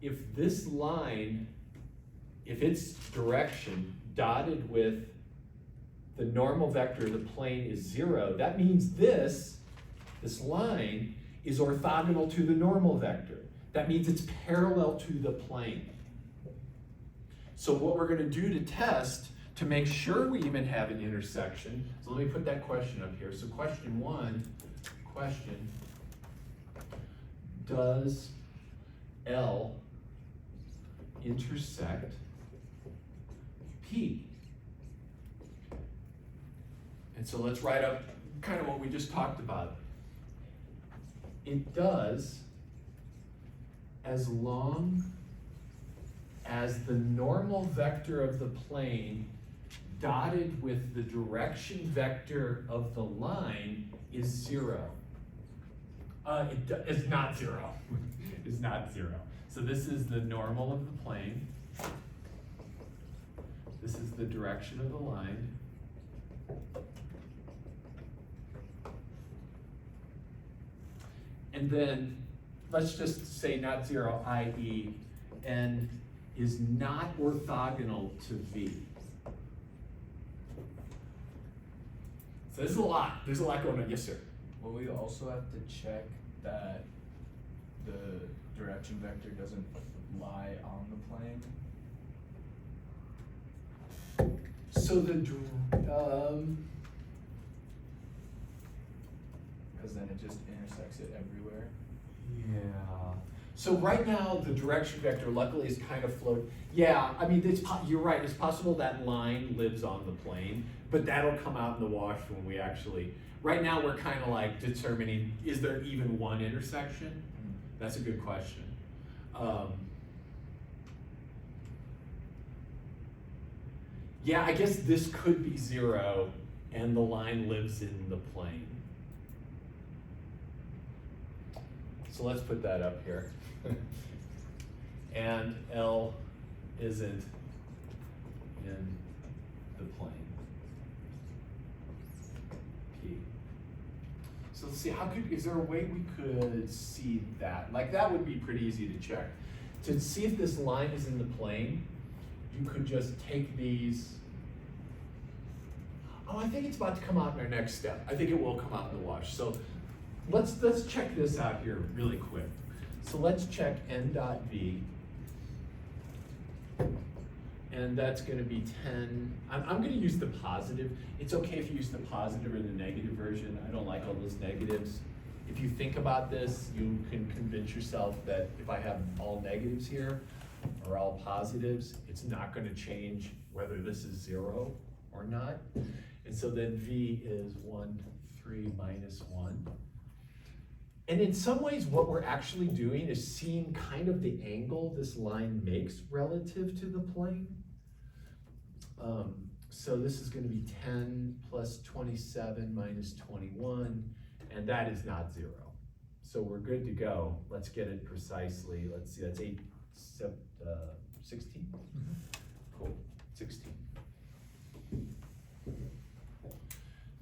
If this line, if its direction dotted with the normal vector of the plane is 0, that means this line is orthogonal to the normal vector. That means it's parallel to the plane. So what we're going to do to test, to make sure we even have an intersection, so let me put that question up here. So question 1, does L intersect P? And so let's write up kind of what we just talked about. It does, as long as the normal vector of the plane dotted with the direction vector of the line is 0. It's not 0. It's not 0. So this is the normal of the plane. This is the direction of the line. And then let's just say not 0, i.e. n is not orthogonal to V. So there's a lot going on. Yes, sir. Will we also have to check that the direction vector doesn't lie on the plane? So the, Because then it just intersects it everywhere. yeah. So right now, the direction vector luckily is kind of floating. Yeah, I mean, you're right, it's possible that line lives on the plane, but that'll come out in the wash when we actually, right now we're kind of like determining, is there even one intersection? That's a good question. Yeah, I guess this could be 0 and the line lives in the plane. So let's put that up here. And L isn't in the plane. P. So let's see, is there a way we could see that? Like that would be pretty easy to check. To see if this line is in the plane, you could just take these. Oh, I think it's about to come out in our next step. I think it will come out in the wash. So let's check this out here really quick. So let's check n dot v. And that's going to be 10. I'm going to use the positive. It's okay if you use the positive or the negative version. I don't like all those negatives. If you think about this, you can convince yourself that if I have all negatives here or all positives, it's not going to change whether this is 0 or not. And so then v is 1, 3, minus 1. And in some ways, what we're actually doing is seeing kind of the angle this line makes relative to the plane. So this is going to be 10 plus 27 minus 21, and that is not 0. So we're good to go. Let's get it precisely. Let's see, that's 16? Cool, 16.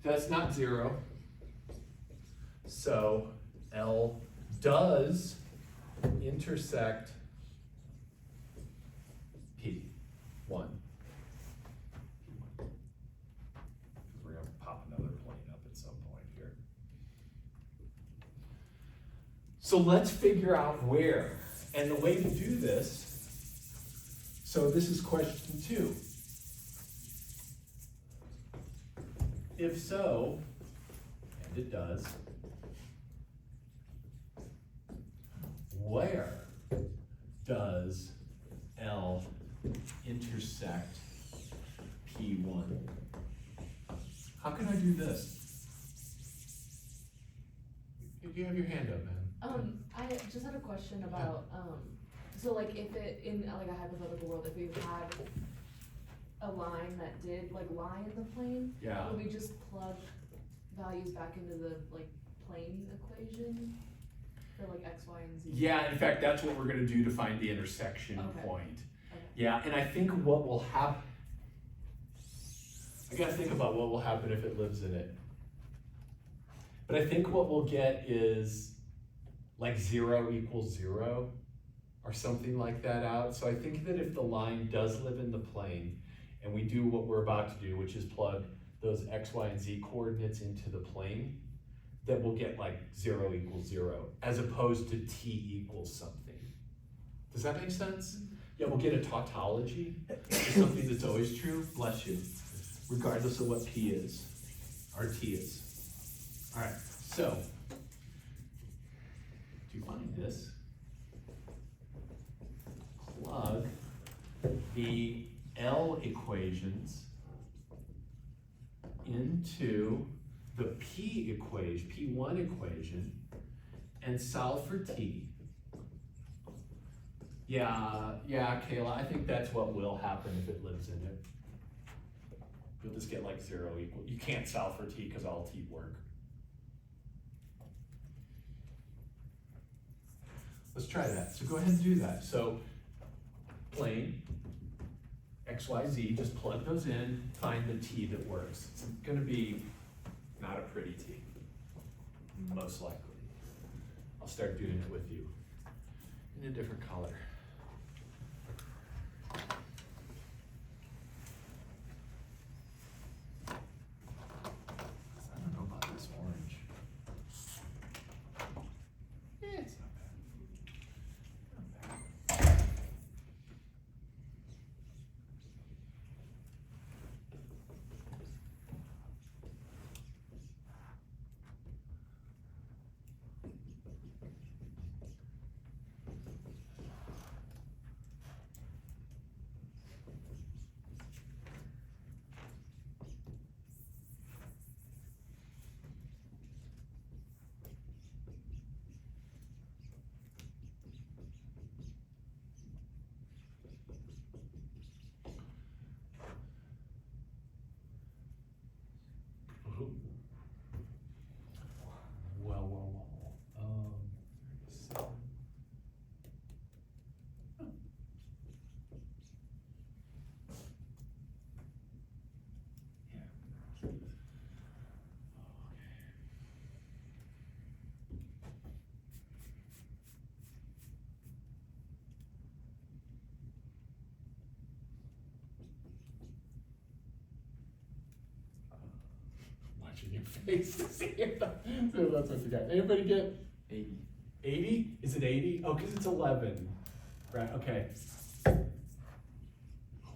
That's not 0. So L does intersect P, 1. We're going to pop another plane up at some point here. So let's figure out where. And the way to do this, so this is question 2. If so, and it does, where does L intersect P1? How can I do this? You have your hand up, man. I just had a question about, so like if it, in like a hypothetical world, if we had a line that did like lie in the plane, Yeah. would we just plug values back into the like plane equation for like X, Y, and Z? Yeah, in fact, that's what we're gonna do to find the intersection Okay. point. Okay. Yeah, and I think what will happen, I gotta think about what will happen if it lives in it. But I think what we'll get is like 0 equals 0 or something like that out. So I think that if the line does live in the plane and we do what we're about to do, which is plug those X, Y, and Z coordinates into the plane, that we'll get like 0 equals 0 as opposed to T equals something. Does that make sense? Yeah, we'll get a tautology, something that's always true, bless you, regardless of what P is, or T is. All right, so, to find this, plug the L equations into the P equation, P1 equation, and solve for T. Yeah, Kayla, I think that's what will happen if it lives in it. You'll just get like 0 equal. You can't solve for T because all T work. Let's try that. So go ahead and do that. So plane, X, Y, Z, just plug those in, find the T that works. It's gonna be not a pretty T, most likely. I'll start doing it with you in a different color. I don't know about this orange. It's not bad. Not bad. Well. 37. Yeah. Watching your face to see if that's what you got. Anybody get 80? 80? Is it 80? Oh, because it's 11. Right, okay.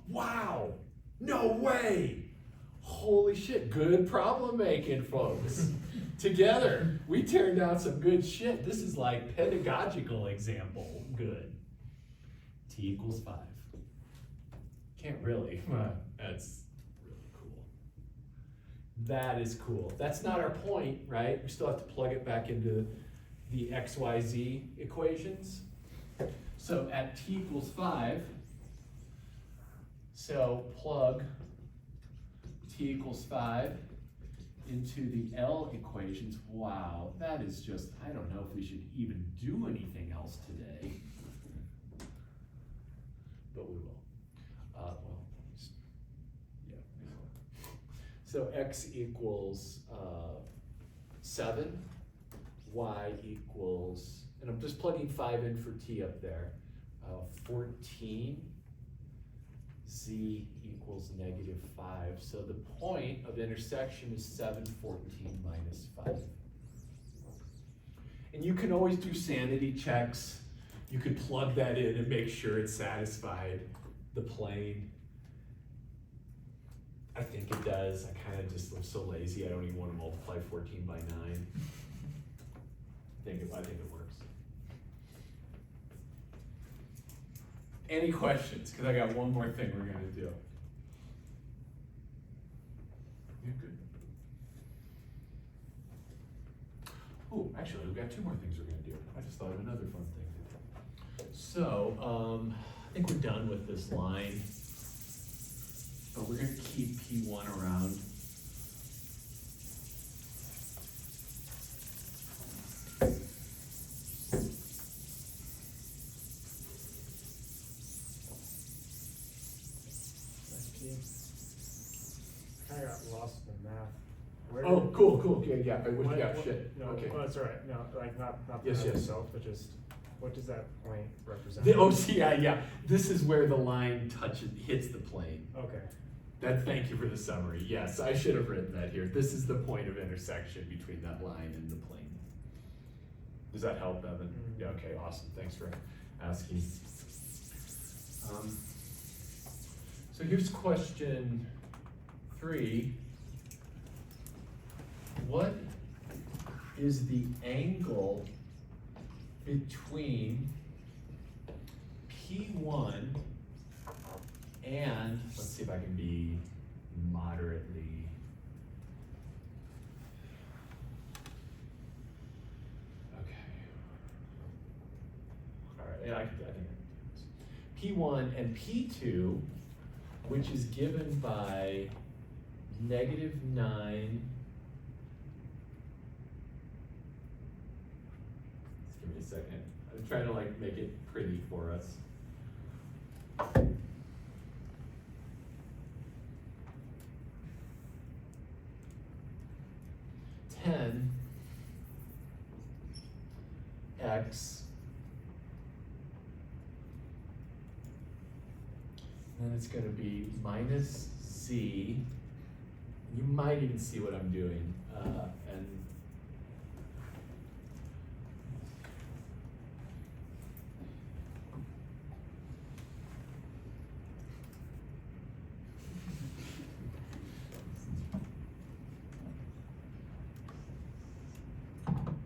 Wow! No way! Holy shit, good problem making, folks. Together, we turned out some good shit. This is like pedagogical example good. T equals 5. Can't really, that's really cool. That is cool. That's not our point, right? We still have to plug it back into the XYZ equations. So at T equals 5, so plug T equals 5 into the L equations. Wow, that is just, I don't know if we should even do anything else today. But we will. Yeah. So X equals 7, Y equals, and I'm just plugging 5 in for T up there, 14, Z equals -5. So the point of intersection is 7, 14 minus 5. And you can always do sanity checks. You could plug that in and make sure it's satisfied the plane. I think it does. I kind of just am so lazy. I don't even want to multiply 14 by 9. I think it works. Any questions? Because I got one more thing we're going to do. You're good. Actually, we've got two more things we're gonna do. I just thought of another fun thing to do. So, I think we're done with this line. But we're gonna keep P1 around. I kinda got lost in the math. Where Oh, did- cool, okay, yeah, what- yeah, what- shit, No, okay. well, it's alright, no, like, not the Yes, math yes. itself, but just, what does that point represent? Yeah, this is where the line hits the plane. Okay, Thank you for the summary, yes, I should have written that here. This is the point of intersection between that line and the plane. Does that help, Evan? Mhm. Yeah, okay, awesome, thanks for asking. So here's question 3. What is the angle between P1 and, let's see if I can be moderately. Okay. All right, yeah, I think I can do this. P1 and P2, which is given by -9. Just give me a second. I'm trying to like make it pretty for us. X, then it's gonna be minus Z. You might even see what I'm doing, and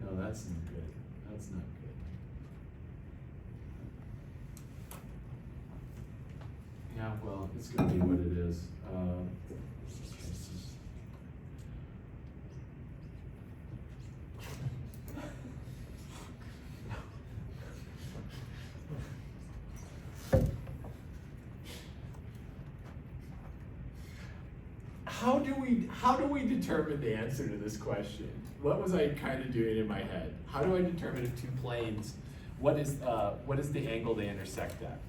no, that's not good. That's not good. Yeah, well, it's gonna be what it is. This is- How do we determine the answer to this question? What was I kind of doing in my head? How do I determine if two planes, what is the angle they intersect at?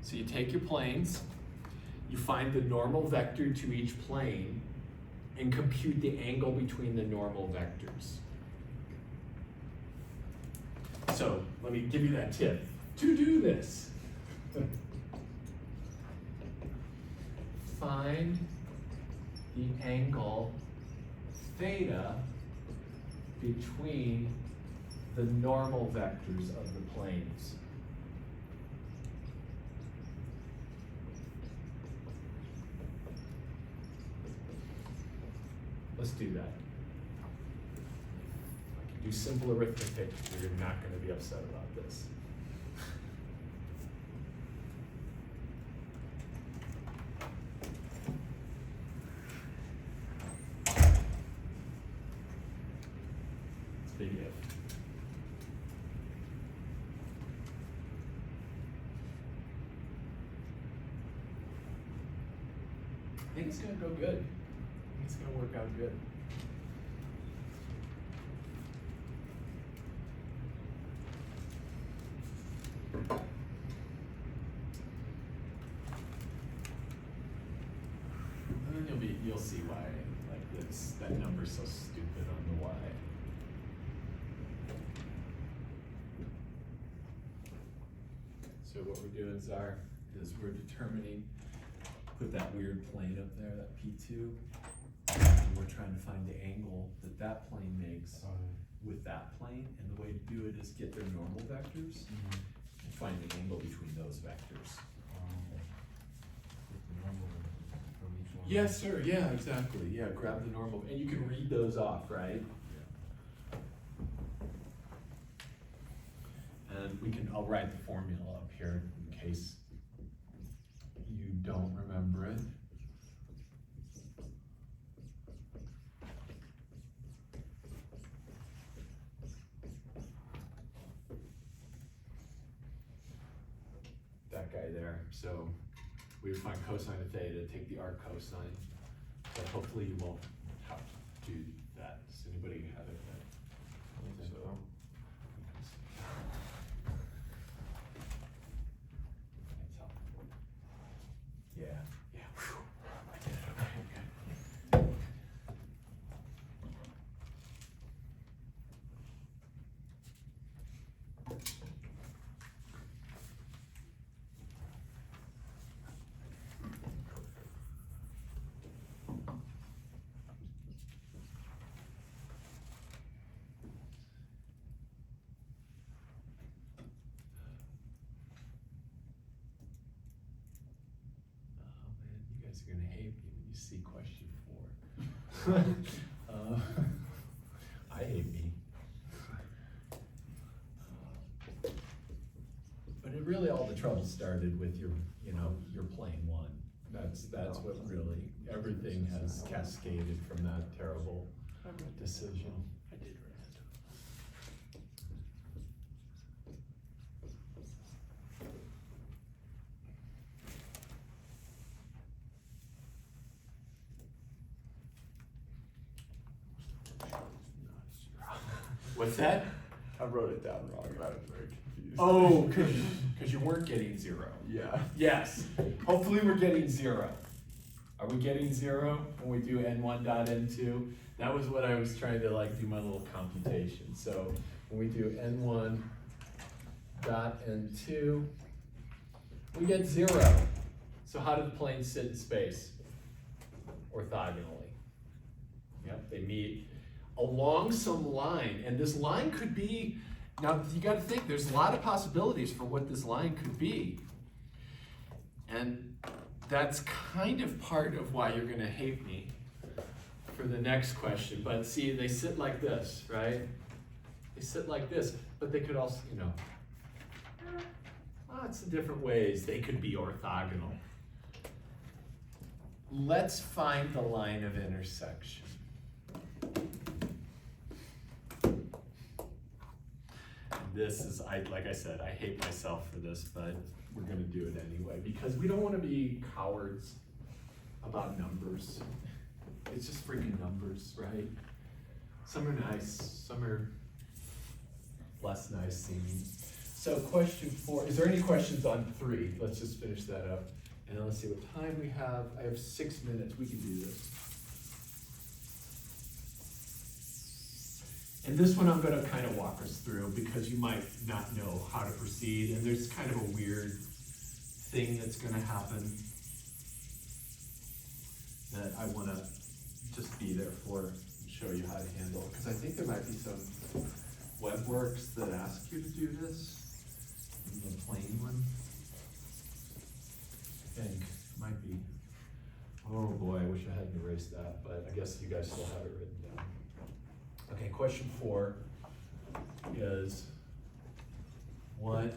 So you take your planes, you find the normal vector to each plane, and compute the angle between the normal vectors. So let me give you that tip. To do this, find the angle theta between the normal vectors of the planes. Let's do that. I can do simple arithmetic, you're not going to be upset about this. It's big if. I think it's going to go good. I think it's going to work out good. And then you'll see why, like this, that number's so stupid on the y. So what we're doing, Zar, is we're determining, put that weird plane up there, that P2. And we're trying to find the angle that that plane makes with that plane. And the way to do it is get their normal vectors and find the angle between those vectors. Yes, sir, yeah, exactly, yeah, grab the normal, and you can read those off, right? And I'll write the formula up here in case you don't remember it. way there. So we would find cosine of theta, take the arc cosine, but hopefully you won't have to do that. Does anybody have it? So, Yeah, yeah. Whew. I did it. Okay, okay. Oh man, you guys are gonna hate me when you see question 4. I hate me. But it really, all the trouble started with your, your plane 1. That's what really, everything has cascaded from that terrible decision. I did read it. What's that? I wrote it down wrong and I was very confused. Oh, cause you weren't getting 0. Yeah. Yes, hopefully we're getting 0. Are we getting 0 when we do n1 dot n2? That was what I was trying to do my little computation. So when we do n1 dot n2, we get 0. So how do the planes sit in space? Orthogonally. Yep, they meet along some line, and this line could be, now you gotta think, there's a lot of possibilities for what this line could be. And that's kind of part of why you're gonna hate me for the next question. But see, they sit like this, right? They sit like this, but they could also, lots of different ways they could be orthogonal. Let's find the line of intersection. This is, like I said, I hate myself for this, but we're gonna do it anyway, because we don't wanna be cowards about numbers. It's just freaking numbers, right? Some are nice, some are less nice seeming. So question 4, is there any questions on 3? Let's just finish that up. And let's see what time we have. I have 6 minutes, we can do this. And this one I'm gonna kind of walk us through because you might not know how to proceed, and there's kind of a weird thing that's gonna happen that I wanna just be there for and show you how to handle. Because I think there might be some webworks that ask you to do this, in the plain one. I think, might be. Oh boy, I wish I hadn't erased that, but I guess you guys still have it written down. Okay, question 4 is, what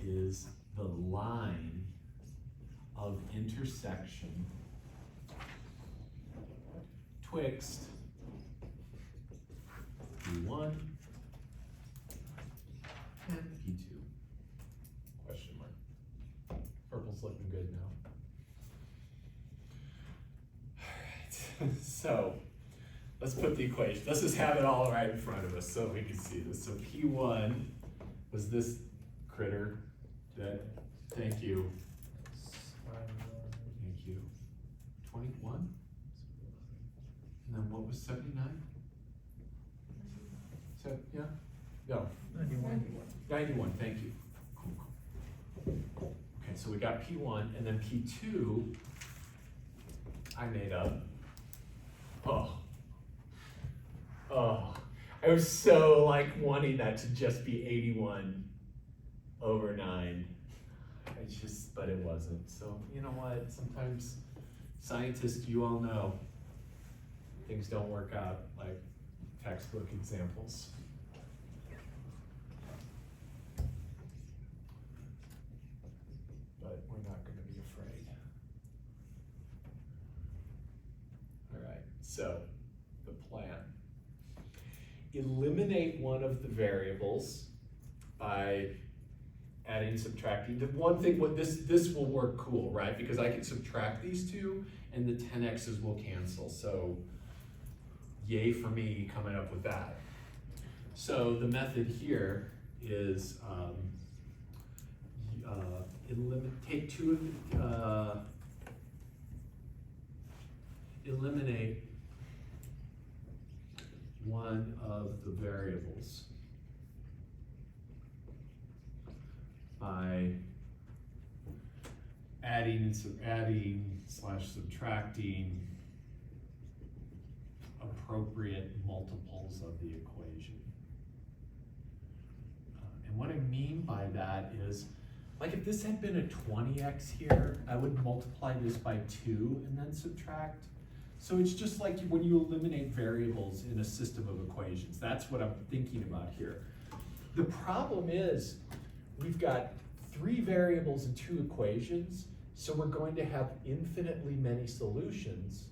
is the line of intersection twixt P1 and P2? Question mark. Purple's looking good now. All right, so let's put the equation. Let's just have it all right in front of us so we can see this. So P1 was this critter that, thank you, 21? And then what was 79? So, yeah? No. 91, thank you. Cool. Okay, so we got P1, and then P2, I made up. Oh, I was so wanting that to just be 81 over 9. But it wasn't. So, you know what? Sometimes scientists, you all know, things don't work out like textbook examples. But we're not going to be afraid. All right, so the plan. Eliminate one of the variables by adding, subtracting. The one thing, what this will work cool, right? Because I can subtract these two and the 10x's will cancel. So yay for me coming up with that. So the method here is eliminate one of the variables by adding / subtracting appropriate multiples of the equation. And what I mean by that is, like if this had been a 20x here, I would multiply this by 2 and then subtract. So it's just like when you eliminate variables in a system of equations. That's what I'm thinking about here. The problem is, we've got 3 variables and 2 equations, so we're going to have infinitely many solutions,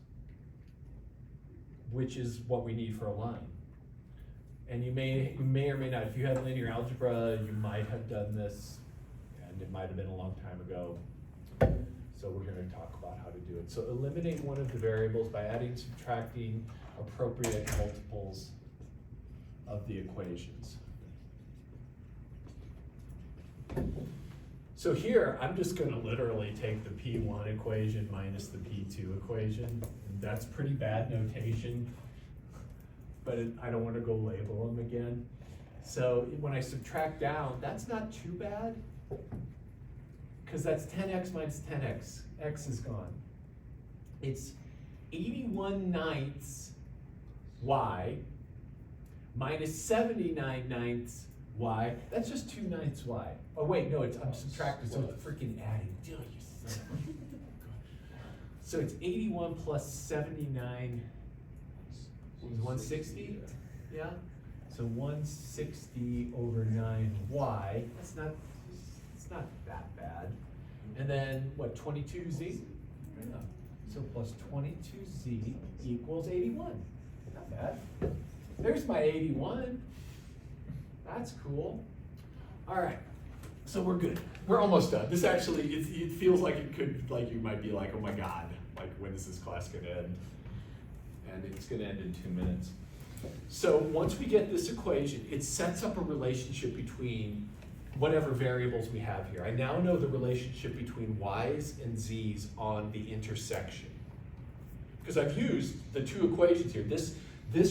which is what we need for a line. And you may or may not, if you had linear algebra, you might have done this, and it might have been a long time ago. So we're gonna talk about how to do it. So eliminate one of the variables by adding, subtracting appropriate multiples of the equations. So here, I'm just gonna literally take the P1 equation minus the P2 equation. And that's pretty bad notation, but I don't wanna go label them again. So when I subtract down, that's not too bad, because that's 10x minus 10x, x is gone. It's 81/9 y minus 79/9 y, that's just 2/9 y. Oh wait, no, I'm subtracting, so it's freaking adding. Dude, you son of a- So it's 81 plus 79, what was it, 160? Yeah? So 160 over 9y, it's not that bad. And then what, 22z? Yeah. So plus 22z equals 81. Not bad. There's my 81. That's cool. All right, so we're good. We're almost done. This actually, it feels like it could, like you might be like, oh my God, like when is this class gonna end? And it's gonna end in 2 minutes. So once we get this equation, it sets up a relationship between whatever variables we have here. I now know the relationship between y's and z's on the intersection. Because I've used the 2 equations here. This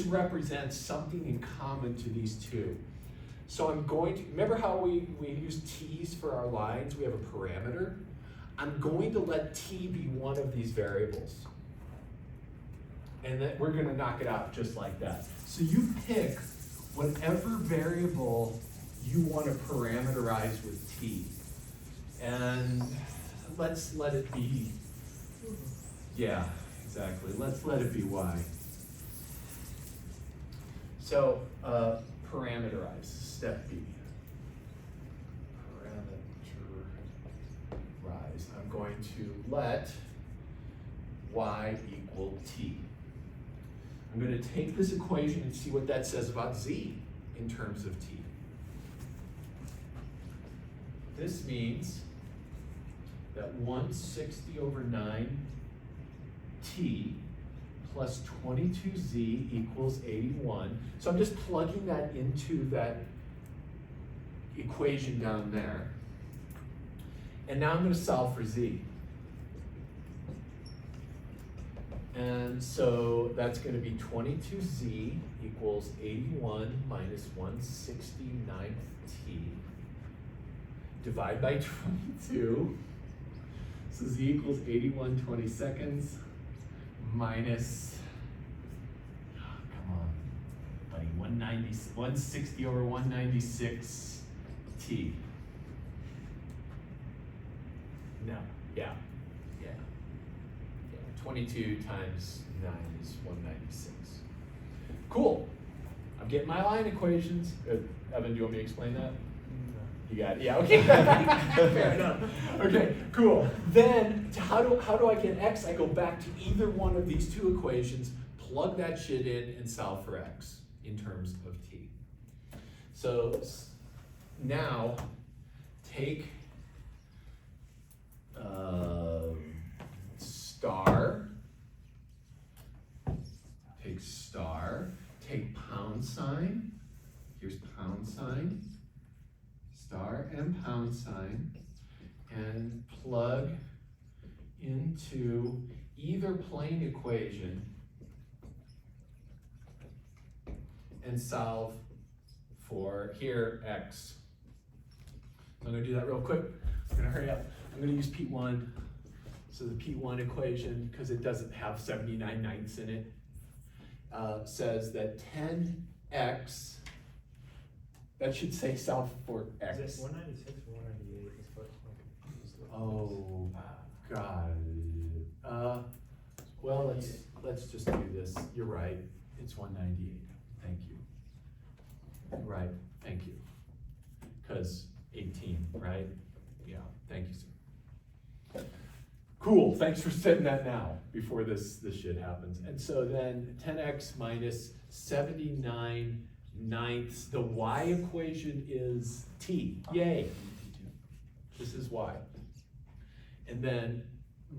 represents something in common to these 2. So I'm going to, remember how we use t's for our lines? We have a parameter. I'm going to let t be one of these variables. And then we're gonna knock it out just like that. So you pick whatever variable you want to parameterize with t. And let's let it be, yeah, exactly. Let's let it be y. So parameterize, step B. Parameterize. I'm going to let y equal t. I'm going to take this equation and see what that says about z in terms of t. This means that 160 over 9t plus 22z equals 81. So I'm just plugging that into that equation down there. And now I'm going to solve for z. And so that's going to be 22z equals 81 minus 169t. Divide by 22. So z equals 81 22nds minus, oh, come on, buddy, 160 over 196t. No, yeah. 22 times 9 is 196. Cool. I'm getting my line equations. Evan, do you want me to explain that? You got it? Yeah, okay. Fair enough. Okay, cool. Then, how do I get x? I go back to either one of these 2 equations, plug that shit in, and solve for x in terms of t. So now, take star, take pound sign, here's pound sign, star and pound sign, and plug into either plane equation and solve for here, x. So I'm gonna do that real quick. I'm gonna hurry up. I'm gonna use P1. So the P1 equation, because it doesn't have 79/9 in it, says that 10x, that should say solve for x. Is it 196 or 198 is what? Oh, God. Well, let's just do this. You're right. It's 198. Thank you. Right. Thank you. Because 18, right? Yeah. Thank you, sir. Cool. Thanks for setting that now before this shit happens. And so then 10x minus 79/9, the y equation is t. Yay. This is y. And then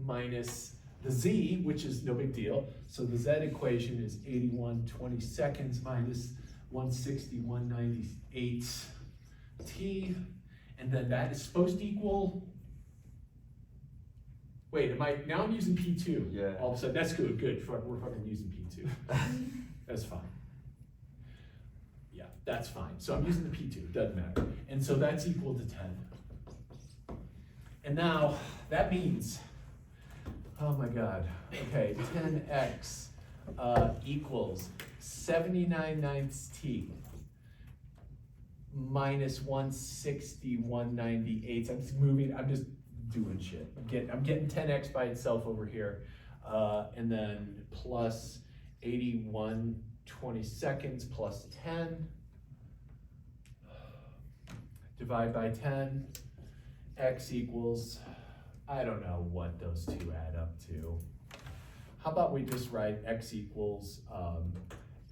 minus the z, which is no big deal. So the z equation is 81/22 minus 160/198 t. And then that is supposed to equal, wait, now I'm using P2. Yeah. All of a sudden, that's good, we're fucking using P2. That's fine. Yeah, that's fine. So I'm using the P2, doesn't matter. And so that's equal to 10. And now, that means, oh my God, okay, 10x equals 79/9 t minus 160/198. I'm just moving, I'm just doing shit. I'm getting 10x by itself over here, and then plus 81/22 plus 10, divide by 10, x equals, I don't know what those two add up to. How about we just write x equals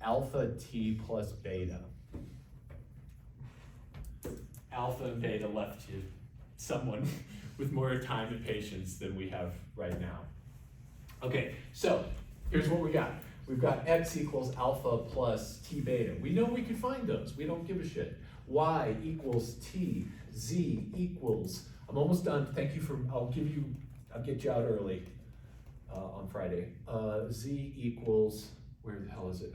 alpha t plus beta. Alpha and beta left you someone with more time and patience than we have right now. Okay, so here's what we got. We've got x equals alpha plus t beta. We know we can find those. We don't give a shit. Y equals t. Z equals, I'm almost done. Thank you for, I'll get you out early on Friday. Z equals, where the hell is it?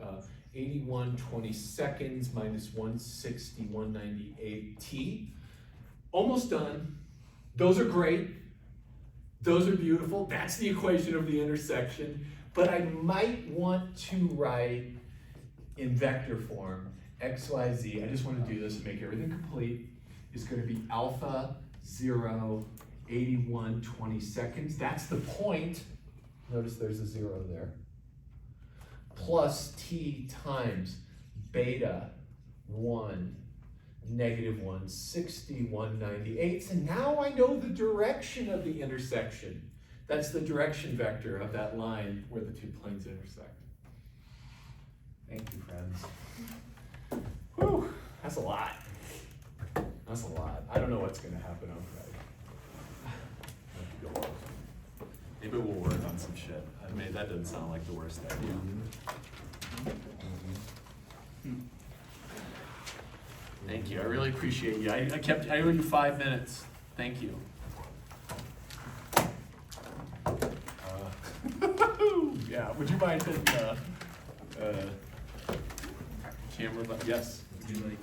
81/22 minus 160/198 t. Almost done. Those are great. Those are beautiful. That's the equation of the intersection. But I might want to write in vector form, x, y, z. I just want to do this and make everything complete. Is going to be alpha 0, 81/22. That's the point. Notice there's a 0 there. Plus t times beta 1, negative 160/198. And now I know the direction of the intersection. That's the direction vector of that line where the two planes intersect. Thank you, friends. Whew, that's a lot. That's a lot. I don't know what's going to happen on Friday. Maybe we'll work on some shit. I mean, that doesn't sound like the worst idea. Thank you. I really appreciate you. I owe you 5 minutes. Thank you. Yeah. Would you mind hitting camera? Yes. Would you like